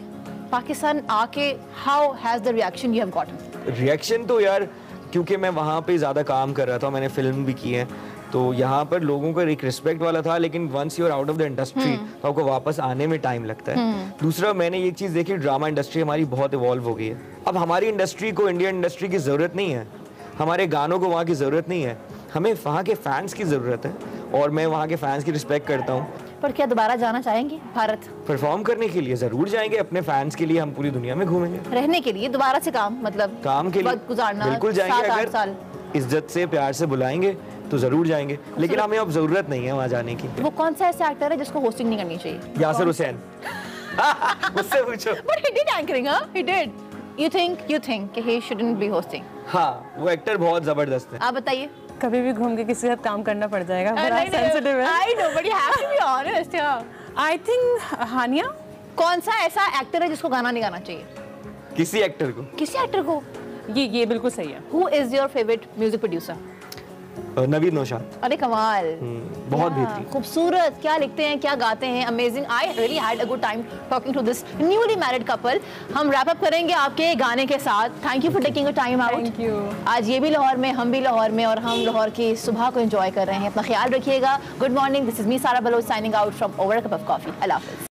पाकिस्तान आके how has the reaction you have gotten? Reaction तो यार क्योंकि मैं वहाँ पे ज़्यादा काम कर रहा था, मैंने फिल्म भी की है, तो यहाँ पर लोगों का एक रिस्पेक्ट वाला था, लेकिन once you are out of the industry तो आपको वापस आने में टाइम लगता है। दूसरा, मैंने ये चीज़ देखी, ड्रामा इंडस्ट्री हमारी बहुत इवॉल्व हो गई है। अब हमारी इंडस्ट्री को इंडियन इंडस्ट्री की ज़रूरत नहीं है, हमारे गानों को वहाँ की ज़रूरत नहीं है, हमें वहाँ के फैंस की ज़रूरत है, और मैं वहाँ के फैंस की रिस्पेक्ट करता हूँ। पर क्या दोबारा जाना चाहेंगे भारत? परफॉर्म करने के लिए ज़रूर जाएंगे, अपने फैंस के लिए हम पूरी दुनिया में घूमेंगे। रहने के लिए दोबारा से काम, मतलब काम के लिए वक्त गुजारना, बिल्कुल जाएंगे, 7-8 साल इज्जत से प्यार से बुलाएंगे तो जरूर जाएंगे, लेकिन हमें अब जरूरत नहीं है वहाँ जाने की। वो कौन सा ऐसा एक्टर है जिसको होस्टिंग नहीं करनी चाहिए? यासिर हुसैन। मुझसे पूछो। But he did anchoring, huh? He did. You think कि he shouldn't be hosting? हाँ, वो एक्टर बहुत जबरदस्त है। आप बताइए। कभी भी घूम के किसी के साथ काम करना पड़ जाएगा, बड़ा सेंसिटिव है। I know, but you have to be honest, yeah. I think हानिया। कौन सा ऐसा एक्टर है जिसको गाना नहीं गाना चाहिए? किसी एक्टर को। किसी एक्टर को? ये बिल्कुल सही है। Who is your favorite music producer? Naveed Naushad. अरे कमाल, बहुत बेहतरीन, खूबसूरत, क्या लिखते हैं, क्या गाते हैं, amazing. I really had a good time talking to this newly married couple. हम रैप अप करेंगे आपके गाने के साथ। Thank you for taking a time out. Thank you. आज ये भी लाहौर में, हम भी लाहौर में, और हम लाहौर की सुबह को एंजॉय कर रहे हैं। अपना ख्याल रखिएगा। Good morning, this is me Sara Baloch signing out from over a cup of coffee. अल्लाह हाफिज़।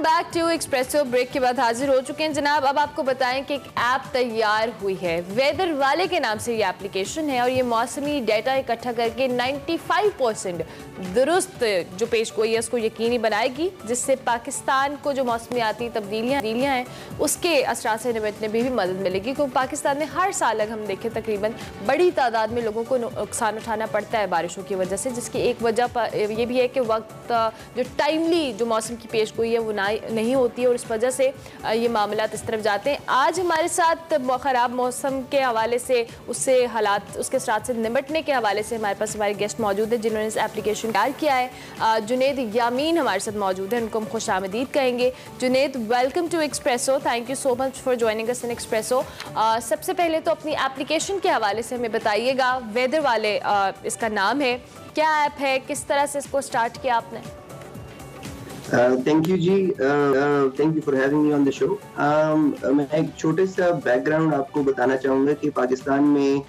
Back to espresso. ब्रेक के बाद हाजिर हो चुके हैं जनाब। अब आपको बताएं कि एक ऐप तैयार हुई है, वेदर वाले के नाम से ये एप्लीकेशन है, और ये मौसमी डेटा इकट्ठा करके 95% दुरुस्त जो पेशगोई है उसको यकीनी बनाएगी, जिससे पाकिस्तान को जो मौसमियाती तब्दीलियाँ हैं उसके असरात से निपटने में भी मदद मिलेगी। क्योंकि पाकिस्तान में हर साल अगर हम देखें तकरीबन बड़ी तादाद में लोगों को नुकसान उठाना पड़ता है बारिशों की वजह से, जिसकी एक वजह ये भी है कि वक्त जो टाइमली जो मौसम की पेशगोई है वो नहीं होती है, और इस वजह से ये मामलात इस तरफ जाते हैं। आज हमारे साथ ख़राब मौसम के हवाले से, उससे हालात, उसके साथ से निपटने के हवाले से हमारे पास हमारे गेस्ट मौजूद हैं जिन्होंने इस एप्लीकेशन तैयार किया है। जुनेद यामीन हमारे साथ मौजूद हैं, उनको हम खुशामदीद कहेंगे। Junaid, welcome to Expresso, thank you so much for joining us in Expresso. सबसे पहले तो अपनी एप्लीकेशन के हवाले से हमें बताइएगा। वेदर वाले इसका नाम है, क्या ऐप है, किस तरह से इसको स्टार्ट किया आपने? थैंक यू जी, thank you for having me on the show. मैं एक छोटे सा बैकग्राउंड आपको बताना चाहूँगा कि पाकिस्तान में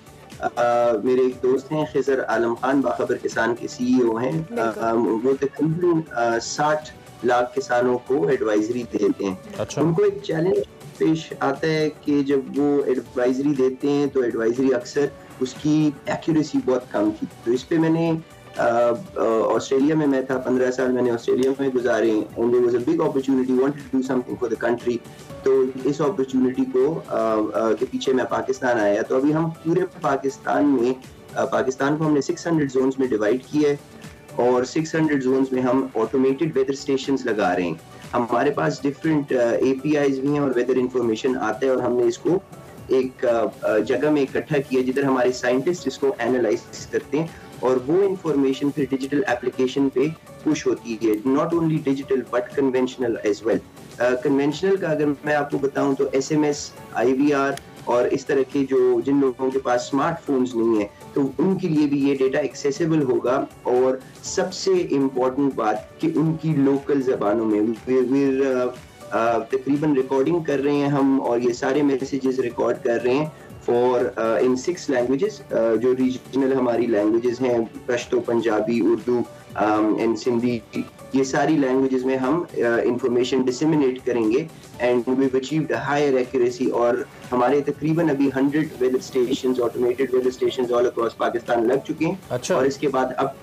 मेरे एक दोस्त हैं खिजर आलम खान, बाखबर किसान के CEO हैं। वो तकरीबन 60 लाख किसानों को एडवाइजरी देते हैं। अच्छा। उनको एक चैलेंज पेश आता है कि जब वो एडवाइजरी देते हैं तो एडवाइजरी अक्सर उसकी एक्यूरेसी बहुत कम थी। तो इस पे मैंने ऑस्ट्रेलिया में, मैं था 15 साल मैंने ऑस्ट्रेलिया में गुजारे, and there was a big opportunity, wanted to do something for the country. तो इस अपॉर्चुनिटी को के पीछे मैं पाकिस्तान आया। तो अभी हम पूरे पाकिस्तान में, पाकिस्तान को हमने 600 जोन्स में डिवाइड किया है, और 600 जोन्स में हम ऑटोमेटेड वेदर स्टेशंस लगा रहे हैं। हमारे पास डिफरेंट APIs भी हैं और वेदर इंफॉर्मेशन आता है, और हमने इसको एक जगह में इकट्ठा किया जिधर हमारे साइंटिस्ट इसको एनालाइज करते हैं, और वो इंफॉर्मेशन फिर डिजिटल एप्लीकेशन पे पुश होती है। Not only digital but conventional as well. Conventional का अगर मैं आपको बताऊं तो SMS, IVR और इस तरह के जिन लोगों के पास स्मार्टफोन्स नहीं है तो उनके लिए भी ये डेटा एक्सेसिबल होगा। और सबसे इम्पोर्टेंट बात कि उनकी लोकल जबानों में तकरीबन रिकॉर्डिंग कर रहे हैं हम, और ये सारे मैसेजेस रिकॉर्ड कर रहे हैं फॉर इन 6 लैंग्वेजेस, जो रीजनल हमारी लैंग्वेजेस हैं, पश्तो, पंजाबी, उर्दू एंड सिंधी। ये सारी लैंग्वेजेस में हम इंफॉर्मेशन डिसेमिनेट करेंगे, and we have achieved a higher accuracy. और हमारे तकरीबन अभी 100 weather stations, automated weather stations all across Pakistan लग चुके हैं। अच्छा। और इसके बाद अब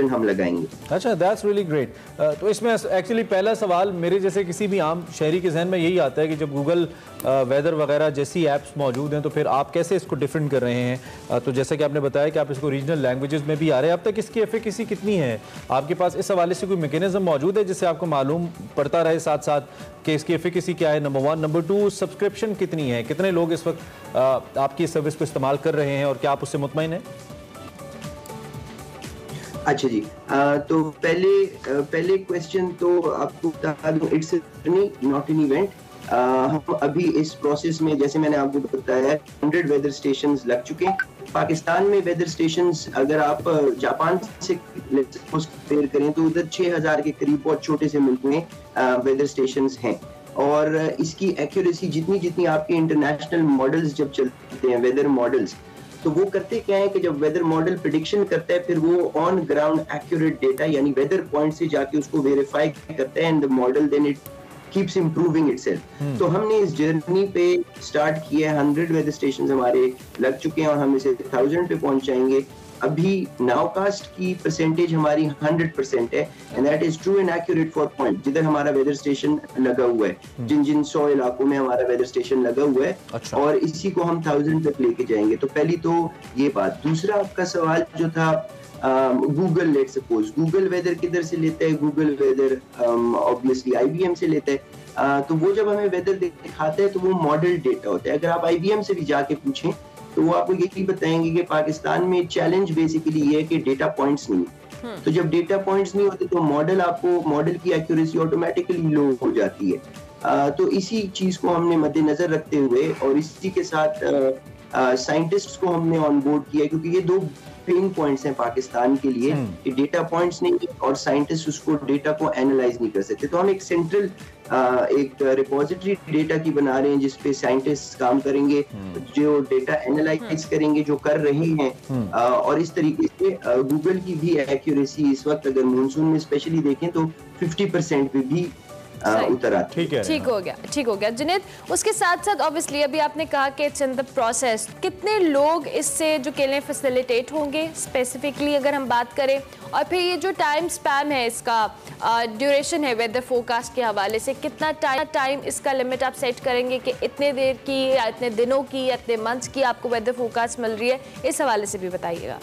हम लगाएंगे। अच्छा, दैट्स रियली ग्रेट। तो इसमें एक्चुअली पहला सवाल मेरे जैसे किसी भी आम शहरी के जहन में यही आता है कि जब गूगल वेदर वगैरह जैसी ऐप्स मौजूद हैं तो फिर आप कैसे इसको डिफरेंट कर रहे हैं? तो जैसे कि आपने बताया कि आप इसको रीजनल लैंग्वेजेस में भी आ रहे हैं, अब तक इसकी एफिकेसी कितनी है? आपके पास इस हवाले से कोई मैकेनिज्म मौजूद है जिससे आपको मालूम पड़ता रहे साथ साथ कि इसकी एफिकेसी क्या है? नंबर 1। नंबर 2, सब्सक्रिप्शन कितनी है, कितने लोग इस वक्त आपकी सर्विस को इस्तेमाल कर रहे हैं, और क्या आप उससे मुतमईन हैं? अच्छा जी, तो पहले क्वेश्चन तो आपको बता दूं, इट्स नॉट एन इवेंट। हम अभी इस प्रोसेस में, जैसे मैंने आपको बताया, 100 वेदर स्टेशंस लग चुके हैं पाकिस्तान में। वेदर स्टेशंस अगर आप जापान से कंपेयर करें तो उधर 6000 के करीब बहुत छोटे से मुल्क में वेदर स्टेशंस हैं, और इसकी एक्यूरेसी जितनी जितनी आपके इंटरनेशनल मॉडल्स जब चलते हैं, वेदर मॉडल्स, तो वो करते क्या है कि जब वेदर मॉडल प्रेडिक्शन करता है फिर वो ऑन ग्राउंड एक्यूरेट डेटा यानी वेदर पॉइंट से जाके उसको वेरीफाई करता है and the model then it keeps improving itself. तो हमने इस जर्नी पे स्टार्ट किया है, 100 वेदर स्टेशन हमारे लग चुके हैं और हम इसे 1000 पे पहुंचाएंगे। अभी नाउकास्ट की परसेंटेज हमारी 100% है and that is true and accurate for point जिधर हमारा वेदर स्टेशन लगा हुआ है, जिन जिन 100 इलाकों में हमारा वेदर स्टेशन लगा हुआ है। अच्छा। और इसी को हम 1000 तक लेके जाएंगे। तो पहली तो ये बात। दूसरा आपका सवाल जो था Google, let suppose Google weather किधर से लेता है? गूगल वेदर ऑब्वियसली IBM से लेता है। तो वो जब हमें वेदर दिखाता है तो वो मॉडल डेटा होता है। अगर आप IBM से भी जाके पूछें तो वो आपको यही बताएंगे कि पाकिस्तान में चैलेंज बेसिकली ये है कि डेटा पॉइंट्स नहीं। तो जब डेटा पॉइंट्स नहीं होते तो मॉडल की एक्यूरेसी ऑटोमेटिकली लो हो जाती है। तो इसी चीज को हमने मद्देनजर रखते हुए और इसी के साथ साइंटिस्ट्स को हमने ऑन बोर्ड किया क्योंकि ये दो पेन पॉइंट्स हैं पाकिस्तान के लिए कि डेटा पॉइंट्स नहीं और साइंटिस्ट उसको डेटा को एनालाइज नहीं कर सकते। तो हम एक सेंट्रल एक रिपोजिटरी डेटा की बना रहे हैं जिसपे साइंटिस्ट काम करेंगे, जो डेटा एनालाइज करेंगे जो कर रहे हैं। और इस तरीके से गूगल की भी एक्यूरेसी इस वक्त अगर मानसून में स्पेशली देखें तो 50% पे भी उतर आती है। ठीक हो गया जुनैद। उसके साथ साथ ऑब्वियसली अभी आपने कहा कि इट्स इन द प्रोसेस, कितने लोग इससे जो कह लें फैसिलिटेट होंगे स्पेसिफिकली अगर हम बात करें, और फिर ये जो टाइम स्पैन है इसका ड्यूरेशन है वेदर फोरकास्ट के हवाले से, कितना टाइम इसका लिमिट आप सेट करेंगे कि इतने देर की या इतने दिनों की या इतने मंथ्स की आपको वेदर फोरकास्ट मिल रही है, इस हवाले से भी बताइएगा।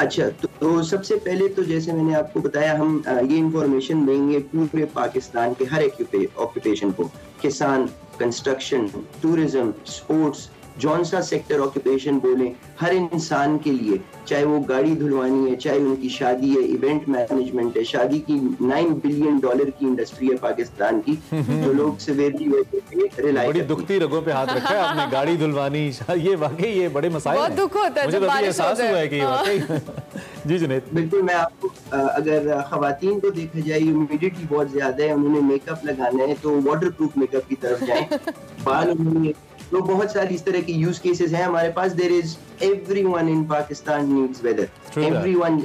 अच्छा, तो सबसे पहले तो जैसे मैंने आपको बताया हम ये इंफॉर्मेशन देंगे पूरे पाकिस्तान के हर एक ऑक्यूपेशन को, किसान, कंस्ट्रक्शन, टूरिज्म, स्पोर्ट्स, जौन सा सेक्टर ऑक्यूपेशन बोले, हर इंसान के लिए, चाहे वो गाड़ी धुलवानी है, चाहे उनकी शादी है, इवेंट मैनेजमेंट है। शादी की $9 बिलियन की इंडस्ट्री है पाकिस्तान की, जो लोग सेवेरली रिलाई। बड़ी दुखती रगों पे हाथ रखा है आपने, गाड़ी धुलवानी, ये वाकई ये बड़े मसाइल हैं। बहुत दुख होता है मुझे तो एहसास हुआ है कि वाकई। जी जुनैद। बिल्कुल, मैं आपको अगर खवातीन को देखा जाए ह्यूमिडिटी बहुत ज्यादा है, उन्होंने मेकअप लगाना है तो वाटर प्रूफ मेकअप की तरफ जाएं। बाल उन्होंने, तो बहुत सारी इस तरह की यूज केसेस हैं हमारे पास। There is everyone in Pakistan needs weather, everyone.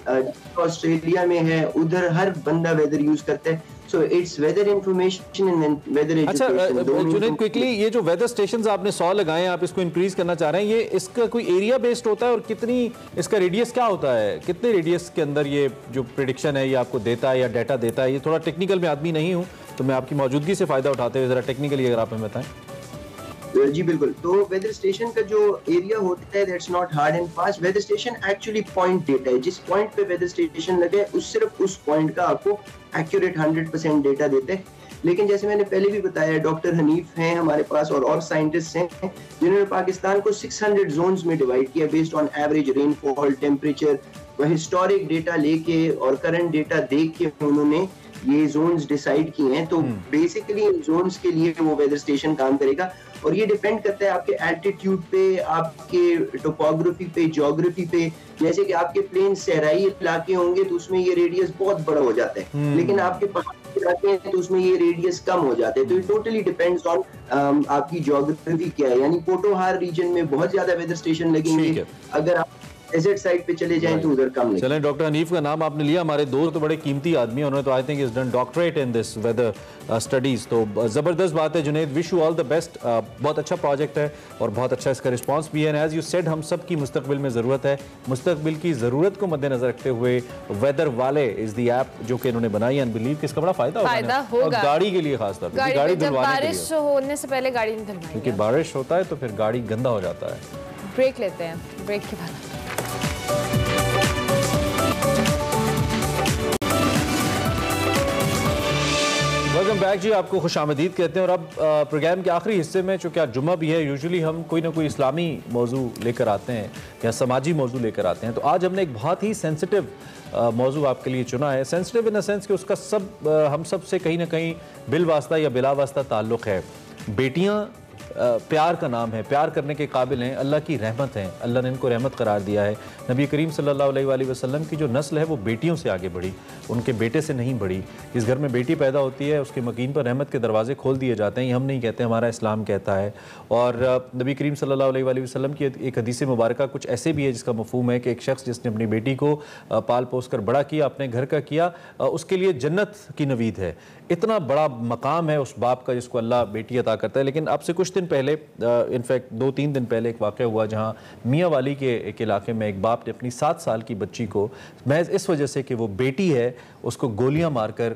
Australia में है उधर हर बंदा वेदर यूज करता है। So it's weather information and weather education. अच्छा जुनैद, क्विकली ये जो वेदर स्टेशंस आपने 100 लगाए हैं, आप इसको इंक्रीज करना चाह रहे हैं, ये इसका कोई एरिया बेस्ड होता है और कितनी इसका रेडियस क्या होता है? कितने रेडियस के अंदर ये जो प्रेडिक्शन है ये आपको देता है या डाटा देता है? ये थोड़ा टेक्निकल में आदमी नहीं हूँ तो मैं आपकी मौजूदगी से फायदा उठाते हुए जरा टेक्निकली अगर आप हमें बताएं। जी बिल्कुल। तो वेदर स्टेशन का जो एरिया होता है that's not hard and fast. Weather station actually point data है, जिस पॉइंट पे वेदर स्टेशन लगे है उस सिर्फ उस पॉइंट का आपको एक्यूरेट 100% डेटा देते हैं। लेकिन जैसे मैंने पहले भी बताया, डॉक्टर हनीफ हैं हमारे पास और साइंटिस्ट हैं जिन्होंने पाकिस्तान को 600 जोन्स में डिवाइड किया based on average rainfall, temperature, historic data लेके और करंट डेटा देख के उन्होंने ये जोन्स डिसाइड किए हैं। तो बेसिकली इन जोन्स के लिए वो वेदर स्टेशन काम करेगा और ये डिपेंड करता है आपके एल्टीट्यूड पे, आपके टोपोग्राफी पे, ज्योग्राफी पे। जैसे कि आपके प्लेन सहराई इलाके होंगे तो उसमें ये रेडियस बहुत बड़ा हो जाता है, लेकिन आपके पहाड़ी इलाके हैं तो उसमें ये रेडियस कम हो जाते हैं। तो इट टोटली डिपेंड्स ऑन आपकी ज्योग्राफी क्या है। यानी पोटोहार रीजन में बहुत ज्यादा वेदर स्टेशन लगेंगे, अगर आप डेजर्ट साइड पे चले जाएं तो उधर कम नहीं। चलें, डॉक्टर हनीफ का नाम आपने लिया, हमारे दोस्त तो बड़े कीमती आदमी हैं, उन्होंने तो I think is done doctorate in this weather studies. तो ज़बरदस्त बात है Junaid, wish you all the best. बहुत अच्छा प्रोजेक्ट है और बहुत अच्छा इसका रिस्पांस भी है। एज यू सेड, हम सब की मुस्तकबिल में ज़रूरत है। मुस्तकबिल की ज़रूरत को मद्देनजर रखते हुए वेदर वाले इज़ दी ऐप जो कि इन्होंने बनाई है, बिलीव कि इसका बड़ा फायदा होगा और गाड़ी के लिए खासतौर पर, गाड़ी धुलवाने के लिए। बारिश होने से पहले गाड़ी नहीं धुलवाएंगे क्योंकि बारिश होता है तो फिर गाड़ी गंदा हो जाता है। ब्रेक लेते हैं, ब्रेक के बाद वेलकम बैक जी, आपको खुशामदीद कहते हैं। और अब प्रोग्राम के आखिरी हिस्से में, चूँकि आज जुम्मा भी है, यूजुअली हम कोई ना कोई इस्लामी मौजू लेकर आते हैं या समाजी मौजू लेकर आते हैं। तो आज हमने एक बहुत ही सेंसिटिव मौजू आपके लिए चुना है। सेंसिटिव इन द सेंस कि उसका हम सब से कहीं ना कहीं बिल वास्ता या बिला वास्ता ताल्लुक़ है। बेटियाँ प्यार का नाम है, प्यार करने के काबिल हैं, अल्लाह की रहमत हैं, अल्लाह ने इनको रहमत करार दिया है। नबी करीम सल्लल्लाहु अलैहि वसल्लम की जो नस्ल है वो बेटियों से आगे बढ़ी, उनके बेटे से नहीं बढ़ी। इस घर में बेटी पैदा होती है, उसके मकीन पर रहमत के दरवाजे खोल दिए जाते हैं। ये हम नहीं कहते, हमारा इस्लाम कहता है। और नबी करीम सल्लल्लाहु अलैहि वसल्लम की एक हदीस मुबारक कुछ ऐसे भी है जिसका मफहूम है कि एक शख्स जिसने अपनी बेटी को पाल पोस कर बड़ा किया, अपने घर का किया, उसके लिए जन्नत की नवीद है। इतना बड़ा मकाम है उस बाप का जिसको अल्लाह बेटी अता करता है। लेकिन अब से कुछ दिन पहले, इनफैक्ट 2-3 दिन पहले एक वाक़या हुआ जहाँ मियाँ वाली के एक इलाके में एक बाप ने अपनी 7 साल की बच्ची को महज इस वजह से कि वो बेटी है उसको गोलियां मारकर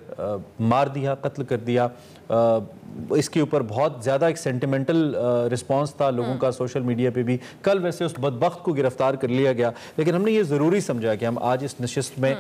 मार दिया, कत्ल कर दिया। इसके ऊपर बहुत ज़्यादा एक सेंटिमेंटल रिस्पांस था लोगों का सोशल मीडिया पे भी। कल वैसे उस बदबख्त को गिरफ्तार कर लिया गया, लेकिन हमने ये ज़रूरी समझा कि हम आज इस नशिस्त में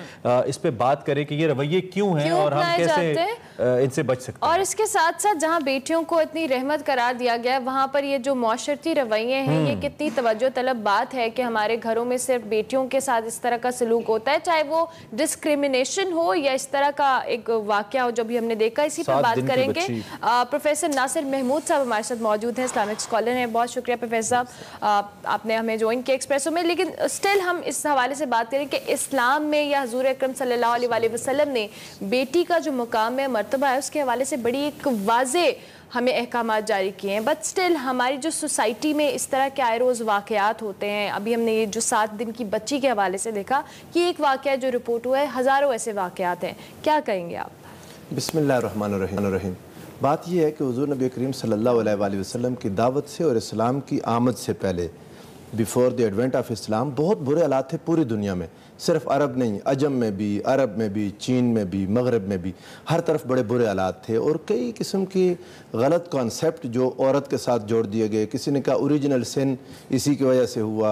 इस पे बात करें कि ये रवैये क्यों हैं और हम कैसे इनसे बच सकते हैं। और इसके साथ साथ जहाँ बेटियों को इतनी रहमत करार दिया गया है, वहाँ पर ये जो माशरती रवैये हैं, ये कितनी तवज्जो तलब बात है कि हमारे घरों में सिर्फ बेटियों के साथ इस तरह का सलूक होता है, चाहे वो डिस्क्रिमिनेशन हो या इस तरह का एक वाक़या हो जो भी हमने देखा। इसी पर बात करेंगे। प्रोफेसर नासिर महमूद साहब हमारे साथ मौजूद हैं, इस्लामिक स्कॉलर हैं। बहुत शुक्रिया प्रोफेसर साहब, आपने हमें ज्वाइन किया एक्सप्रेसो में। लेकिन स्टिल हम इस हवाले से बात करें कि इस्लाम में या हुजूर अकरम सल्लल्लाहु अलैहि वसल्लम ने बेटी का जो मुकाम है, मर्तबा है, उसके हवाले से बड़ी एक वाज़े हमें अहकाम जारी किए हैं। बट स्टिल हमारी जो सोसाइटी में इस तरह के आए रोज़ वाक़यात होते हैं। अभी हमने ये जो 7 दिन की बच्ची के हवाले से देखा कि एक वाक़या जो रिपोर्ट हुआ है, हज़ारों ऐसे वाक़यात हैं। क्या कहेंगे आप? बिस्मिल्लाहिर्रहमानिर्रहीम। बात यह है कि हुज़ूर नबी करीम सल्लल्लाहु अलैहि वसल्लम की दावत से और इस्लाम की आमद से पहले, before the advent of Islam, बहुत बुरे हालात थे पूरी दुनिया में। सिर्फ अरब नहीं, अजम में भी, अरब में भी, चीन में भी, मगरब में भी, हर तरफ बड़े बुरे हालात थे। और कई किस्म की गलत कॉन्सेप्ट जो औरत के साथ जोड़ दिए गए। किसी ने कहा ओरिजिनल सिन इसी की वजह से हुआ,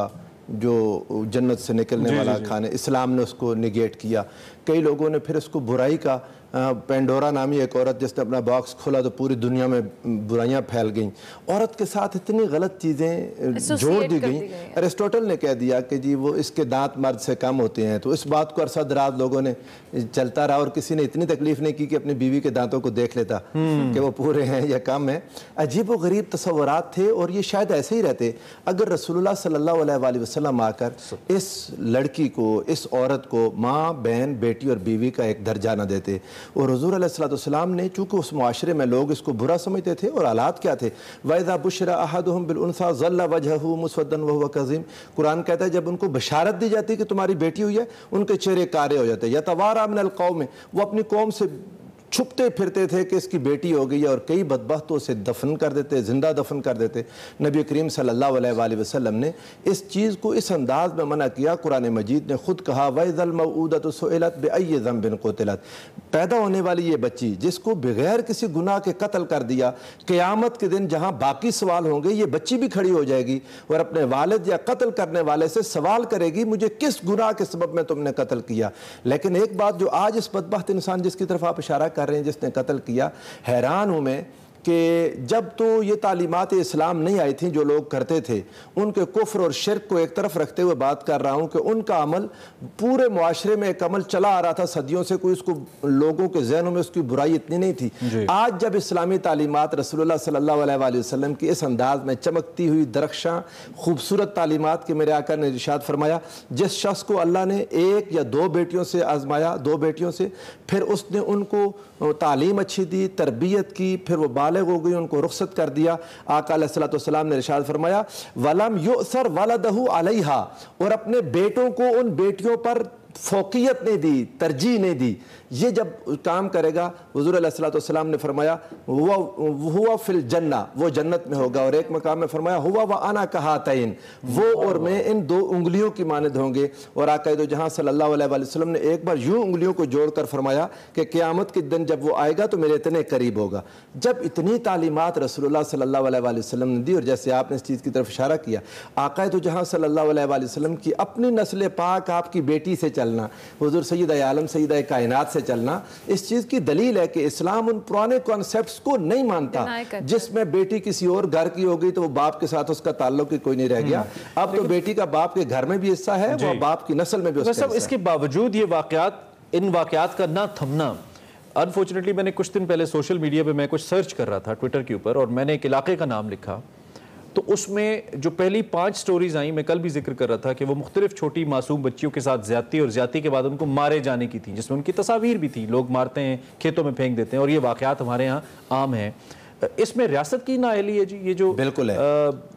जो जन्नत से निकलने वाला खाने, इस्लाम ने उसको निगेट किया। कई लोगों ने फिर उसको बुराई का, पेंडोरा नामी एक औरत जिसने अपना बॉक्स खोला तो पूरी दुनिया में बुराइयां फैल गईं। औरत के साथ इतनी गलत चीज़ें जोड़ दी गईं। अरिस्टोटल ने कह दिया कि जी वो इसके दांत मर्द से कम होते हैं। तो इस बात को अरसा दराज लोगों ने चलता रहा और किसी ने इतनी तकलीफ नहीं की कि अपनी बीवी के दांतों को देख लेता कि वो पूरे हैं या कम हैं। अजीब व गरीब तस्वुरात थे और ये शायद ऐसे ही रहते अगर रसूलुल्लाह सल्लल्लाहु अलैहि वसल्लम आकर इस लड़की को, इस औरत को माँ, बहन, बेटी और बीवी का एक दर्जा न देते। और हुज़ूर अलैहिस्सलाम ने, चूँकि उस मुआशरे में लोग इसको बुरा समझते थे और हालात क्या थे, वइज़ा बुश्रा अहदुहुम बिल उन्सा ज़ल्ला वजहहु मुस्वद्दन व हुवा कज़ीम। कुरान कहता है जब उनको बशारत दी जाती है कि तुम्हारी बेटी हुई है, उनके चेहरे कारे हो जाते हैं। यतवारा मिनल कौम, वो अपनी कौम से छुपते फिरते थे कि इसकी बेटी हो गई है। और कई बदबख्तों से दफन कर देते, ज़िंदा दफन कर देते। नबी करीम सल्लल्लाहु अलैहि वसल्लम ने इस चीज़ को इस अंदाज में मना किया। कुरान मजीद ने खुद कहा वइज़ल मऊदतु सुइलत बिअय्यि ज़ंबिन क़ुतिलत। पैदा होने वाली ये बच्ची जिसको बगैर किसी गुनाह के कत्ल कर दिया, क़यामत के दिन जहाँ बाकी सवाल होंगे, ये बच्ची भी खड़ी हो जाएगी और अपने वालिद या कत्ल करने वाले से सवाल करेगी मुझे किस गुनाह के सबब में तुमने कत्ल किया। लेकिन एक बात जो आज इस बदबख्त इंसान जिसकी तरफ आप इशारा कर रहे हैं, जिसने कत्ल किया, हैरान हूँ मैं कि जब तो ये तालीमात इस्लाम नहीं आई थी जो लोग करते थे, उनके कुफ्र और शिर्क को एक तरफ रखते हुए बात कर रहा हूँ कि उनका अमल पूरे मुआशरे में एक अमल चला आ रहा था सदियों से। कोई उसको लोगों के जहनों में उसकी बुराई इतनी नहीं थी। आज जब इस्लामी तालीमात रसूलुल्लाह सल्लल्लाहु अलैहि वसल्लम की इस अंदाज में चमकती हुई दरख्शां खूबसूरत तालीमात के मेरे आका ने इरशाद फरमाया, जिस शख्स को अल्लाह ने 1 या 2 बेटियों से आजमाया, 2 बेटियों से, फिर उसने उनको तालीम अच्छी दी, तरबियत की, फिर वो बालिग हो गई, उनको रुखसत कर दिया। आका अलैहिस्सलातु वस्सलाम ने इरशाद फरमाया वलम युसर वलदहु अलैहा, और अपने बेटों को उन बेटियों पर फोकियत नहीं दी, तरजीह नहीं दी। ये जब काम करेगा, हुज़ूर अलैहिस्सलातु वस्सलाम ने फरमाया हुआ फिल जन्ना, वो जन्नत में होगा। और एक मकाम में फरमाया हुआ व अना कहातैन, वो और मैं इन 2 उंगलियों की मानद होंगे। और आका दो जहां सल्लल्लाहु अलैहि वसल्लम ने एक बार यूं उंगलियों को जोड़कर फरमाया कि क़यामत के दिन जब वो आएगा तो मेरे इतने करीब होगा। जब इतनी तालीमात रसूलुल्लाह सल्लल्लाहु अलैहि वसल्लम ने दी, और जैसे आपने इस चीज़ की तरफ इशारा किया, आका दो जहां सल्लल्लाहु अलैहि वसल्लम की अपनी नस्ल पाक आपकी बेटी से चलना, हुज़ूर सैयदा आलम सैयदा कायनात से चलना, इस चीज़ की दलील है कि इस्लाम उन पुराने कॉन्सेप्ट्स को नहीं मानता जिसमें बेटी किसी और घर की हो गई तो वो बाप के साथ उसका ताल्लुक ही कोई नहीं रह गया। अब तो बेटी का बाप के घर में भी हिस्सा है, वो बाप की नस्ल में भी उसका हिस्सा है। इसके बावजूद ये वाक़यात, इन वाक़यात का ना थमना अनफॉर्चुनेटली मैंने कुछ दिन पहले सोशल मीडिया पे मैं कुछ सर्च कर रहा था ट्विटर के ऊपर, और मैंने एक इलाके का नाम लिखा, तो उसमें जो पहली 5 स्टोरीज आई, मैं कल भी जिक्र कर रहा था कि वो मुख्तलिफ छोटी मासूम बच्चियों के साथ ज्यादती और ज्यादती के बाद उनको मारे जाने की थी, जिसमें उनकी तस्वीर भी थी, लोग मारते हैं, खेतों में फेंक देते हैं, और ये वाक़यात हमारे यहाँ आम हैं। इसमें रियासत की नाअहली है जी, ये जो बिल्कुल है,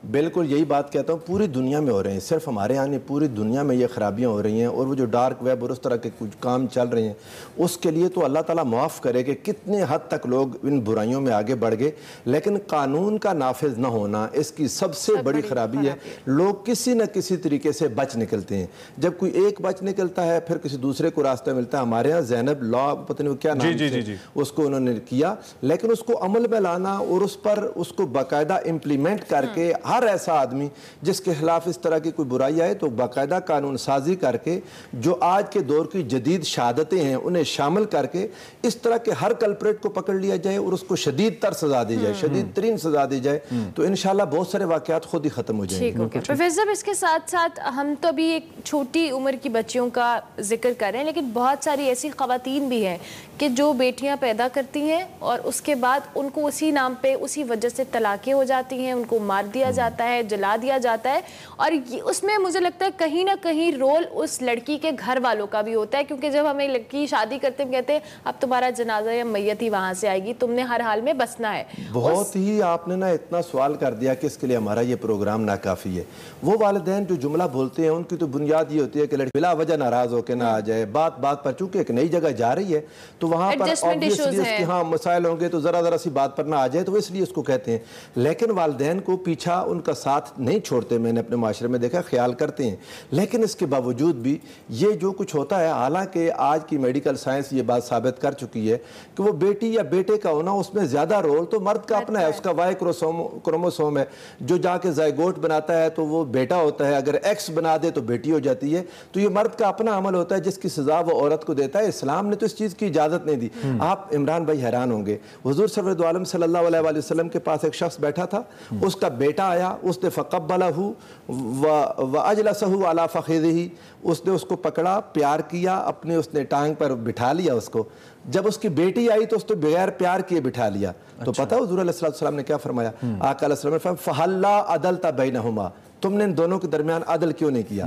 बिल्कुल यही बात कहता हूँ, पूरी दुनिया में हो रहे हैं, सिर्फ हमारे यहाँ नहीं, पूरी दुनिया में ये खराबियाँ हो रही हैं। और वो जो डार्क वेब और उस तरह के कुछ काम चल रहे हैं, उसके लिए तो अल्लाह ताला माफ़ करे कि कितने हद तक लोग इन बुराइयों में आगे बढ़ गए, लेकिन कानून का नाफिज न होना इसकी सबसे बड़ी खराबी है। लोग किसी न किसी तरीके से बच निकलते हैं, जब कोई एक बच निकलता है फिर किसी दूसरे को रास्ता मिलता है। हमारे यहाँ जैनब लॉ, पता नहीं क्या नाम से उसको उन्होंने किया, लेकिन उसको अमल में लाना और उस पर उसको बाकायदा इम्प्लीमेंट करके हर ऐसा आदमी जिसके खिलाफ इस तरह की कोई बुराई आए तो बाकायदा कानून साजी करके जो आज के दौर की जदीद शहादतें हैं उन्हें शामिल करके इस तरह के हर कल्प्रेट को पकड़ लिया जाए और उसको शदीद तर सजा दी जाए, शदीद तरीन सजा दी जाए, तो इंशाल्लाह बहुत सारे वाकयात खुद ही खत्म हो जाएंगे। प्रोफेसर, इसके साथ साथ हम तो अभी एक छोटी उम्र की बच्चियों का जिक्र कर रहे हैं, लेकिन बहुत सारी ऐसी खवातीन भी हैं कि जो बेटियां पैदा करती हैं और उसके बाद उनको उसी नाम पे उसी वजह से तलाक़ें हो जाती हैं, उनको मार दिया जाता है, जला दिया जाता है। और उसमें मुझे लगता है कहीं ना कहीं रोल उस लड़की के घर वालों का भी होता है, क्योंकि जब हमें लड़की शादी करते हैं कहते हैं अब तुम्हारा जनाजा या मैयत ही वहाँ से आएगी, तुमने हर हाल में बसना है। बहुत ही आपने ना इतना सवाल कर दिया कि इसके लिए हमारा ये प्रोग्राम नाकाफ़ी है। वो वालिदैन जो जुमला बोलते हैं उनकी तो बुनियाद ये होती है कि लड़की बिला वजह नाराज़ होकर ना आ जाए, बात बात पर चूंकि एक नई जगह जा रही है तो वहाँ पर ऑब्वियसली उसके हाँ मसाइल होंगे, तो ज़रा सी बात पर ना आ जाए, तो इसलिए उसको कहते हैं। लेकिन वालिदैन को पीछा उनका साथ नहीं छोड़ते, मैंने अपने माशरे में देखा, ख्याल करते हैं। लेकिन इसके बावजूद भी ये जो कुछ होता है, हालांकि आज की मेडिकल साइंस ये बात साबित कर चुकी है कि वो बेटी या बेटे का होना उसमें ज़्यादा रोल तो मर्द का अपना है, उसका वाई क्रोमोसोम है जो जाके जायगोट बनाता है तो वो बेटा होता है, अगर एक्स बना दे तो बेटी हो जाती है। तो ये मर्द का अपना अमल होता है जिसकी सजा वो औरत को देता है। इस्लाम ने तो इस चीज़ की इजाज़त नहीं दी। आप इमरान भाई हैरान होंगे, हुज़ूर सरवत आलम सल्लल्लाहु अलैहि वसल्लम के पास एक शख्स बैठा था, उसका बेटा आया, उसने फ़क़ब्बलहु व अजलसहु अला फ़ख़िज़िही, उसने उसको पकड़ा, प्यार किया, अपने उसने टांग पर बिठा लिया उसको। जब उसकी बेटी आई तो उसने बगैर प्यार किए बिठा लिया। तो पता है हुज़ूर अलैहि सल्लम ने क्या फरमाया? आका अलैहि सल्लम ने फरमाया फ़हल्ला अदलता बैनहुमा, तुमने इन दोनों के दरमियान अदल क्यों नहीं किया?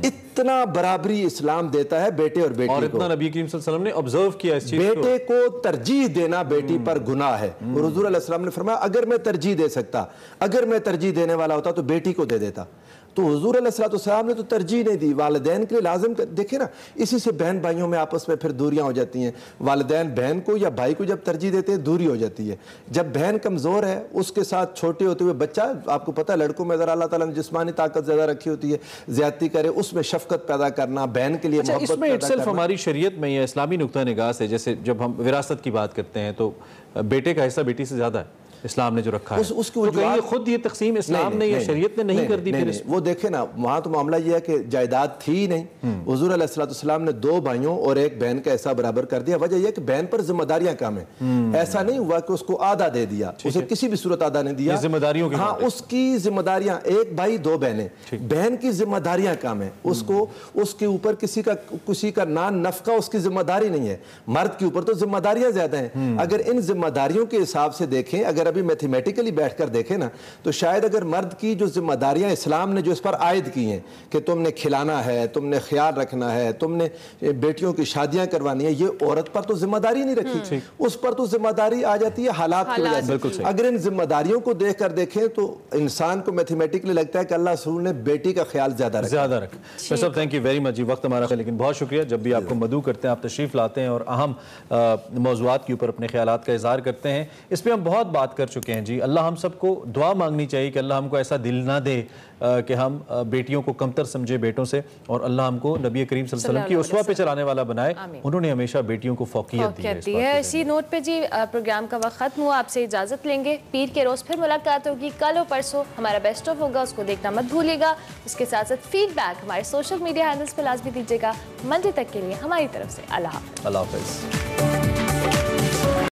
इतना बराबरी इस्लाम देता है बेटे और बेटी और को। इतना नबी करीम सल्लल्लाहु अलैहि वसल्लम ने ऑब्जर्व किया इस चीज बेटे को तरजीह देना बेटी पर गुनाह है। और हुज़ूर अलैहि सल्लम ने फरमाया अगर मैं तरजीह दे सकता, अगर मैं तरजीह देने वाला होता तो बेटी को दे देता। तो हुज़ूर अलैहिस्सलाम ने तो तरजीह नहीं दी, वालिदैन के लिए लाजिम देखे ना, इसी से बहन भाइयों में आपस में फिर दूरियां हो जाती हैं। वालिदैन बहन को या भाई को जब तरजीह देते हैं दूरी हो जाती है। जब बहन कमज़ोर है उसके साथ छोटे होते हुए बच्चा, आपको पता है लड़कों में ज़रा अल्लाह ताला ने जिस्मानी ताकत ज़्यादा रखी होती है, ज़्यादती करे, उसमें शफकत पैदा करना, बहन के लिए मोहब्बत इसमें इटसेल्फ हमारी शरीयत में या इस्लामी नुक्ता निगाह से, जैसे जब हम विरासत की बात करते हैं तो बेटे का हिस्सा बेटी से ज़्यादा है इस्लाम ने जो रखा है, उसकी तो खुद ये तकसीम इस्लाम ने या शरीयत ने नहीं कर दी। फिर वो देखे ना, वहाँ तो मामला ये है कि जायदाद थी ही नहीं। हुज़ूर अलैहिस्सलाम ने 2 भाइयों और 1 बहन का ऐसा बराबर कर दिया। वजह यह कि बहन पर जिम्मेदारियां कम है। ऐसा नहीं हुआ कि उसको आधा दे दिया, उसे किसी भी सूरत आधा नहीं दिया। जिम्मेदारियों की हाँ, उसकी जिम्मेदारियां 1 भाई 2 बहनें, बहन की जिम्मेदारियां कम है। उसको उसके ऊपर किसी का नान नफका उसकी जिम्मेदारी नहीं है। मर्द के ऊपर तो जिम्मेदारियां ज्यादा हैं। अगर इन जिम्मेदारियों के हिसाब से देखें, अगर अभी मैथमेटिकली बैठकर देखें ना, तो शायद अगर मर्द की जो जिम्मेदारियां इस्लाम ने जो इस पर आयद की हैं कि तुमने खिलाना है, तुमने ख्याल रखना है, तुमने बेटियों की शादियां करवानी है, ये औरत पर तो जिम्मेदारी नहीं रखी, उस पर तो जिम्मेदारी आ जाती है हालात की वजह से। अगर इन जिम्मेदारियों को देख कर देखें तो इंसान को मैथमेटिकली लगता है कि अल्लाह रसूल ने बेटी का ख्याल ज्यादा रखा। सब थैंक यू वेरी मच जी, वक्त हमारा, लेकिन बहुत शुक्रिया। जब भी आपको मदऊ करते हैं, आप तशरीफ लाते हैं और अहम मौज़ूआत के ऊपर अपने ख्यालात का इज़हार करते हैं। इस पर हम बहुत बात कर चुके हैं जी। अल्लाह हम सबको दुआ मांगनी चाहिए कि अल्लाह हमको ऐसा दिल ना दे कि हम बेटियों को कमतर समझे बेटों से, और अल्लाह हमको नबी करीम सल्लल्लाहु अलैहि वसल्लम की उसवा पे चलाने वाला बनाए। उन्होंने हमेशा बेटियों को फौकियत दी है। इसी नोट पे जी प्रोग्राम का वक्त खत्म हुआ, आपसे इजाजत लेंगे। पीर के रोज फिर मुलाकात होगी, कल और परसों हमारा बेस्ट ऑफ होगा, उसको देखना मत भूलिएगा। उसके साथ साथ फीडबैक हमारे सोशल मीडिया हैंडल्स पर लाजमी दीजिएगा। मंडे तक के लिए हमारी तरफ से अल्लाह हाफ़िज़।